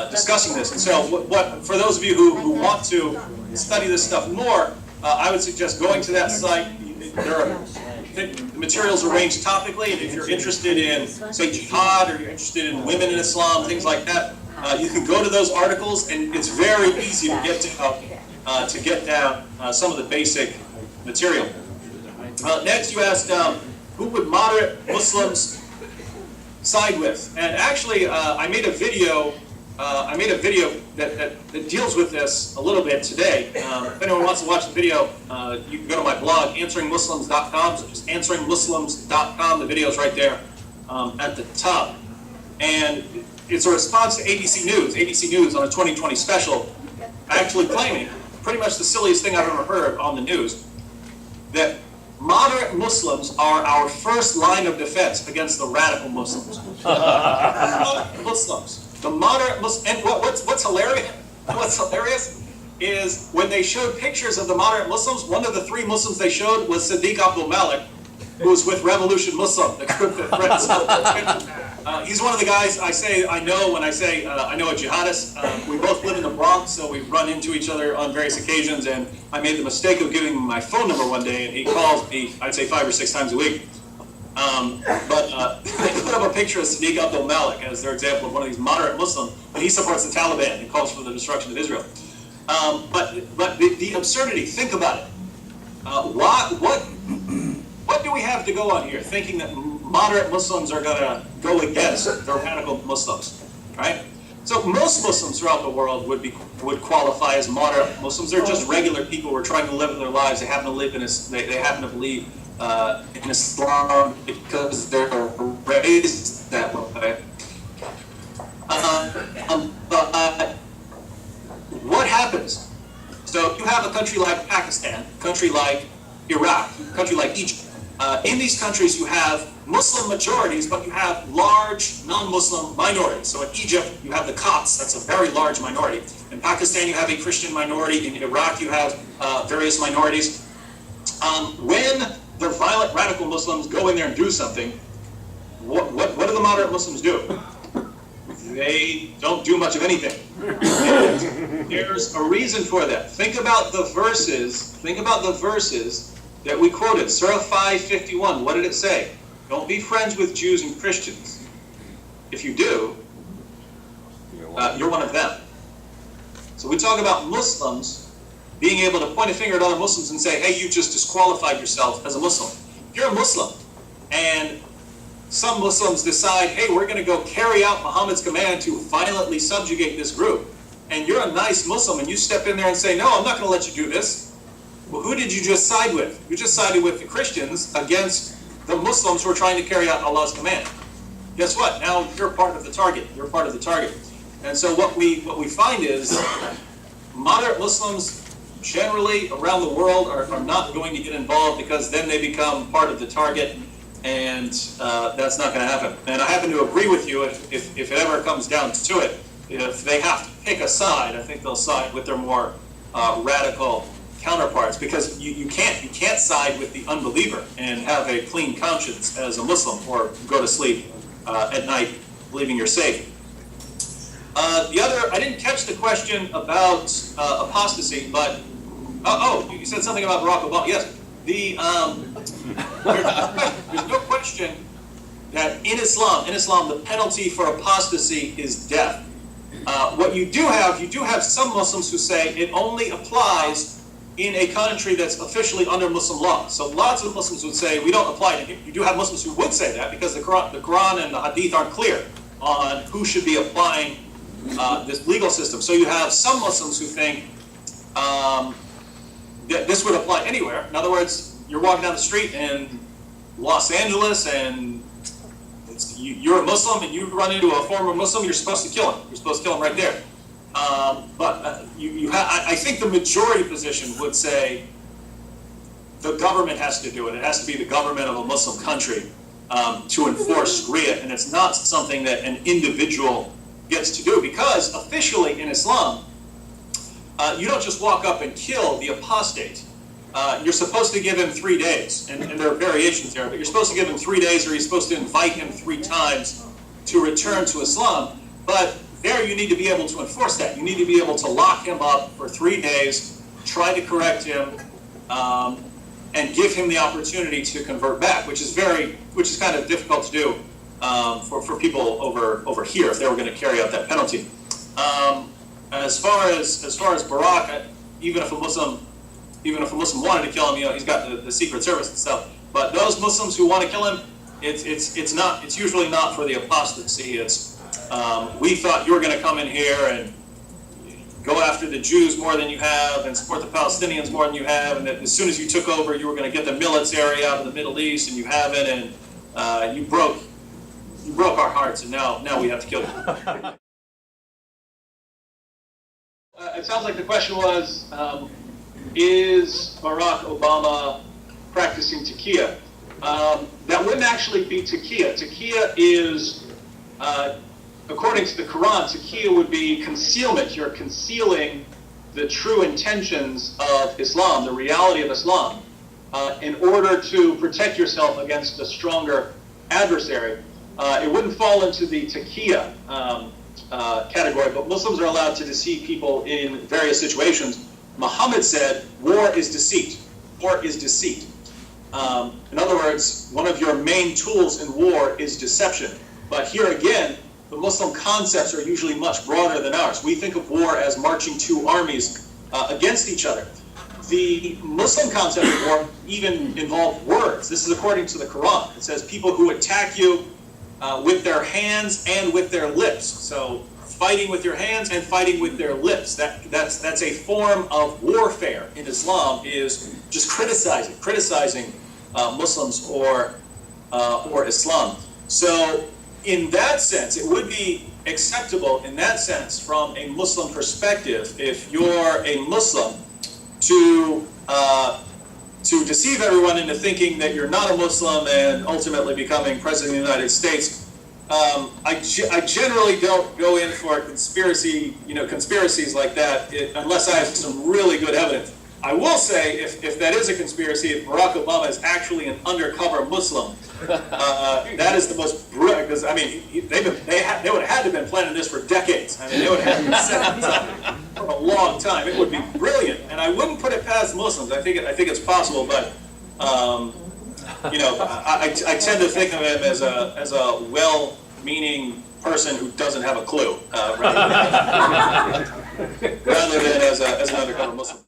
discussing this. And so what for those of you who want to study this stuff more, I would suggest going to that site. The materials are arranged topically, and if you're interested in, say, Jihad, or you're interested in women in Islam, things like that, you can go to those articles, and it's very easy to get down some of the basic material. Next, you asked, who would moderate Muslims side with? And actually, I made a video that deals with this a little bit today. If anyone wants to watch the video, you can go to my blog, answeringmuslims.com. So just answeringmuslims.com. The video's right there at the top. And it's a response to ABC News. ABC News on a 2020 special actually claiming, pretty much the silliest thing I've ever heard on the news, that moderate Muslims are our first line of defense against the radical Muslims. Muslims. The moderate Muslims, and what's hilarious? What's hilarious is when they showed pictures of the moderate Muslims, one of the 3 Muslims they showed was Sadiq Abdul Malik, who was with Revolution Muslim, the group that threatens. He's one of the guys I know when I say I know a jihadist. We both live in the Bronx, so we run into each other on various occasions, and I made the mistake of giving him my phone number one day, and he calls me, I'd say 5 or 6 times a week. They put up a picture of Sadiq Abdul Malik as their example of one of these moderate Muslims, and he supports the Taliban and calls for the destruction of Israel. But the absurdity, think about it. What do we have to go on here thinking that moderate Muslims are going to go against the radical Muslims, right? So most Muslims throughout the world would qualify as moderate Muslims. They're just regular people who are trying to live their lives. They happen to live in they happen to believe in Islam because they're raised that way. What happens? So you have a country like Pakistan, a country like Iraq, a country like Egypt. In these countries you have Muslim majorities, but you have large non-Muslim minorities. So in Egypt you have the Copts, that's a very large minority. In Pakistan you have a Christian minority. In Iraq you have various minorities. When the violent radical Muslims go in there and do something, what do the moderate Muslims do? They don't do much of anything. And there's a reason for that. Think about the verses that we quoted. Surah 5:51. What did it say? Don't be friends with Jews and Christians. If you do, you're one of them. So we talk about Muslims being able to point a finger at other Muslims and say, hey, you just disqualified yourself as a Muslim. If you're a Muslim and some Muslims decide, hey, we're going to go carry out Muhammad's command to violently subjugate this group, and you're a nice Muslim and you step in there and say, no, I'm not going to let you do this. Well, who did you just side with? You just sided with the Christians against the Muslims who are trying to carry out Allah's command. Guess what? Now you're part of the target. You're part of the target. And so what we find is moderate Muslims generally around the world are not going to get involved, because then they become part of the target, and that's not going to happen. And I happen to agree with you, if it ever comes down to it, if they have to pick a side, I think they'll side with their more radical counterparts, because you can't side with the unbeliever and have a clean conscience as a Muslim, or go to sleep at night believing you're safe. I didn't catch the question about apostasy, but you said something about Barack Obama. Yes, There's no question that in Islam, the penalty for apostasy is death. What you do have some Muslims who say it only applies in a country that's officially under Muslim law. So lots of Muslims would say we don't apply it. You do have Muslims who would say that because the Quran and the Hadith aren't clear on who should be applying this legal system. So you have some Muslims who think that this would apply anywhere. In other words, you're walking down the street in Los Angeles and you're a Muslim and you run into a former Muslim, you're supposed to kill him. You're supposed to kill him right there. I think the majority position would say the government has to do it. It has to be the government of a Muslim country to enforce Sharia, and it's not something that an individual gets to do, because officially in Islam, you don't just walk up and kill the apostate. You're supposed to give him 3 days, and there are variations there, but you're supposed to give him 3 days, or you're supposed to invite him 3 times to return to Islam. But there you need to be able to enforce that. You need to be able to lock him up for 3 days, try to correct him, and give him the opportunity to convert back, which is kind of difficult to do for people over here if they were going to carry out that penalty. As far as Barak, even if a Muslim wanted to kill him, he's got the Secret Service and stuff. But those Muslims who want to kill him, it's usually not for the apostasy. It's we thought you were going to come in here and go after the Jews more than you have and support the Palestinians more than you have, and that as soon as you took over, you were going to get the military out of the Middle East, and you haven't, and you broke our hearts, and now we have to kill you. It sounds like the question was, is Barack Obama practicing taqiyya? That wouldn't actually be taqiyya. Taqiyya is, according to the Quran, taqiyya would be concealment. You're concealing the true intentions of Islam, the reality of Islam, in order to protect yourself against a stronger adversary. It wouldn't fall into the taqiyya category, but Muslims are allowed to deceive people in various situations. Muhammad said, war is deceit. War is deceit. In other words, one of your main tools in war is deception. But here again, the Muslim concepts are usually much broader than ours. We think of war as marching 2 armies against each other. The Muslim concept of war even involved words. This is according to the Quran. It says people who attack you with their hands and with their lips. So fighting with your hands and fighting with their lips. That's a form of warfare in Islam, is just criticizing Muslims or Islam. So in that sense, it would be acceptable in that sense from a Muslim perspective if you're a Muslim to deceive everyone into thinking that you're not a Muslim and ultimately becoming president of the United States. I generally don't go in for conspiracies like that unless I have some really good evidence. I will say, if that is a conspiracy, if Barack Obama is actually an undercover Muslim, that is the most brilliant, because, I mean, they would have had to have been planning this for decades. I mean, they would have had to set this up for a long time. It would be brilliant, and I wouldn't put it past Muslims. I think it's possible, but, I tend to think of him as a well-meaning person who doesn't have a clue, rather than as an undercover Muslim.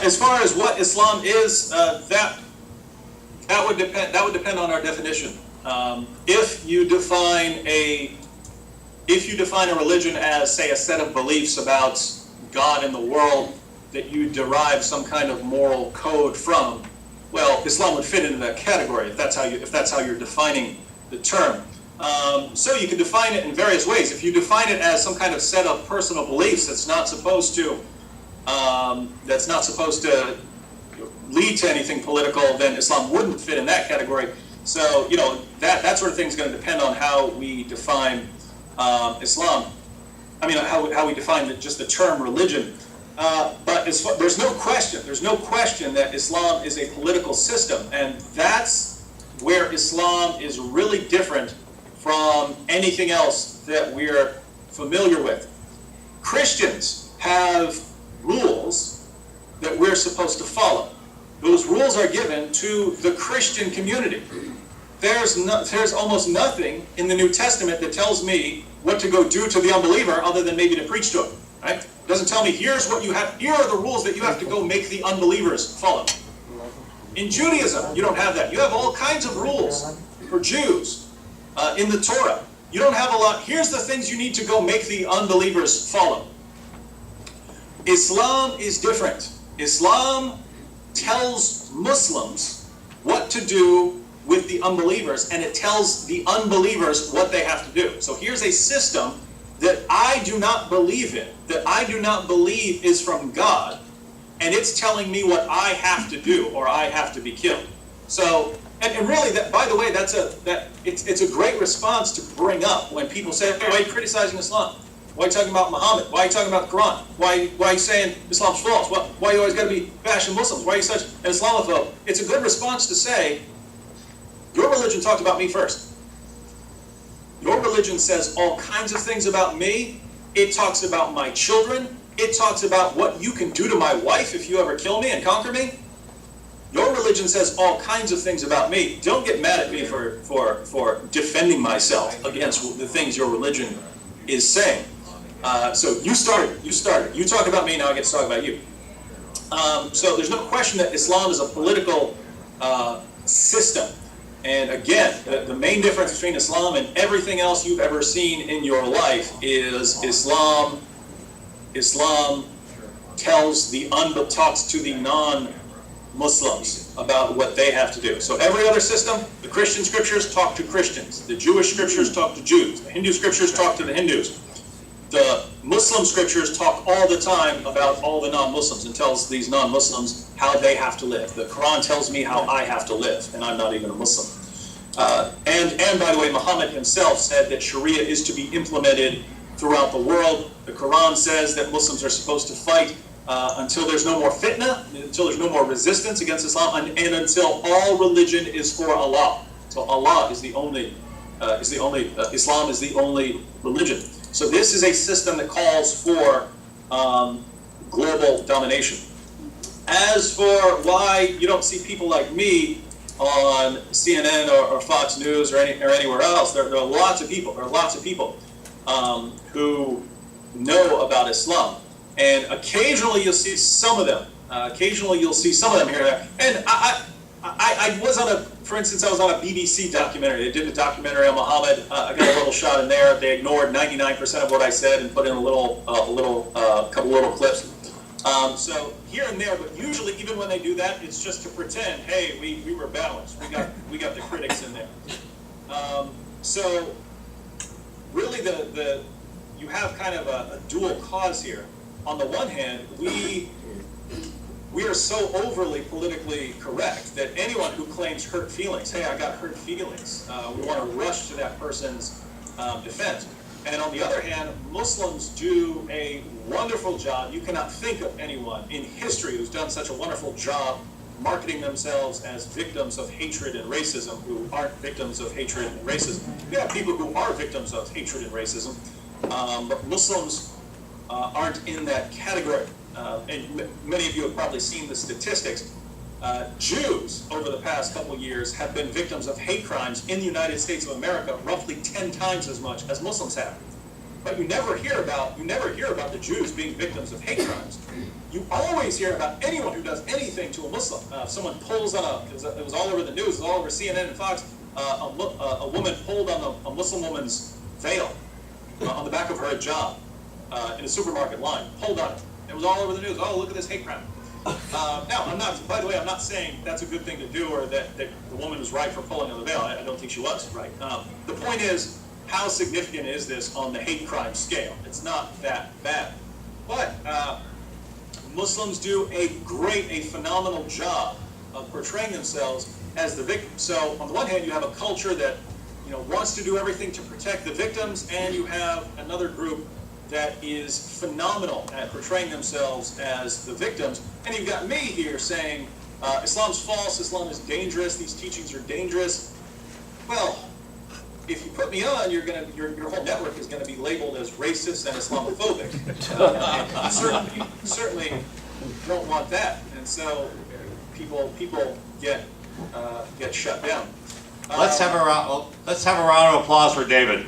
As far as what Islam is, that would depend on our definition. If you define a religion as, say, a set of beliefs about God and the world that you derive some kind of moral code from, well, Islam would fit into that category if that's how you're defining the term. So you can define it in various ways. If you define it as some kind of set of personal beliefs that's not supposed to lead to anything political, then Islam wouldn't fit in that category. So, that sort of thing is going to depend on how we define Islam. I mean, how we define just the term religion. But there's no question that Islam is a political system, and that's where Islam is really different from anything else that we're familiar with. Christians have rules that we're supposed to follow. Those rules are given to the Christian community. There's almost nothing in the New Testament that tells me what to go do to the unbeliever other than maybe to preach to him. Right? It doesn't tell me here are the rules that you have to go make the unbelievers follow. In Judaism, you don't have that. You have all kinds of rules for Jews in the Torah. You don't have a lot. Here's the things you need to go make the unbelievers follow. Islam is different. Islam tells Muslims what to do with the unbelievers, and it tells the unbelievers what they have to do. So here's a system that I do not believe in, that I do not believe is from God, and it's telling me what I have to do, or I have to be killed. So, and really, that, by the way, it's a great response to bring up when people say, hey, why are you criticizing Islam? Why are you talking about Muhammad? Why are you talking about the Quran? Why are you saying Islam's false? Why you always got to be bashing Muslims? Why are you such an Islamophobe? It's a good response to say, your religion talked about me first. Your religion says all kinds of things about me. It talks about my children. It talks about what you can do to my wife if you ever kill me and conquer me. Your religion says all kinds of things about me. Don't get mad at me for defending myself against the things your religion is saying. So you started. You talk about me, now I get to talk about you. So there's no question that Islam is a political system. And again, the main difference between Islam and everything else you've ever seen in your life is Islam talks to the non-Muslims about what they have to do. So every other system, the Christian scriptures talk to Christians. The Jewish scriptures talk to Jews. The Hindu scriptures talk to the Hindus. The Muslim scriptures talk all the time about all the non-Muslims and tells these non-Muslims how they have to live. The Quran tells me how I have to live, and I'm not even a Muslim. And by the way, Muhammad himself said that Sharia is to be implemented throughout the world. The Quran says that Muslims are supposed to fight until there's no more fitna, until there's no more resistance against Islam, and until all religion is for Allah. So Allah is the only, Islam is the only religion. So this is a system that calls for global domination. As for why you don't see people like me on CNN or Fox News or anywhere else, there are lots of people. There are lots of people who know about Islam, and occasionally you'll see some of them. Here. And I was on for instance, I was on a BBC documentary. They did a documentary on Muhammad. I got a little shot in there. They ignored 99% of what I said and put in a couple little clips. So here and there, but usually even when they do that, it's just to pretend, hey, we were balanced. We got the critics in there. So really, you have kind of a dual cause here. On the one hand, we are so overly politically correct that anyone who claims hurt feelings, hey, I got hurt feelings, we want to rush to that person's defense. And on the other hand, Muslims do a wonderful job. You cannot think of anyone in history who's done such a wonderful job marketing themselves as victims of hatred and racism who aren't victims of hatred and racism. We have people who are victims of hatred and racism, but Muslims aren't in that category. And many of you have probably seen the statistics. Jews, over the past couple of years, have been victims of hate crimes in the United States of America roughly 10 times as much as Muslims have. But you never hear about the Jews being victims of hate crimes. You always hear about anyone who does anything to a Muslim. Someone pulls on it was all over the news, it was all over CNN and Fox. A woman pulled on a Muslim woman's veil on the back of her hijab in a supermarket line. Pulled on it. It was all over the news. Oh, look at this hate crime. Now, I'm not saying that's a good thing to do or that the woman was right for pulling on the veil. I don't think she was right. The point is, how significant is this on the hate crime scale? It's not that bad. But Muslims do a phenomenal job of portraying themselves as the victim. So on the one hand, you have a culture that wants to do everything to protect the victims, and you have another group that is phenomenal at portraying themselves as the victims, and you've got me here saying Islam's false, Islam is dangerous, these teachings are dangerous. Well, if you put me on, your whole network is going to be labeled as racist and Islamophobic. And certainly don't want that, and so people get shut down. Let's have a round of applause for David.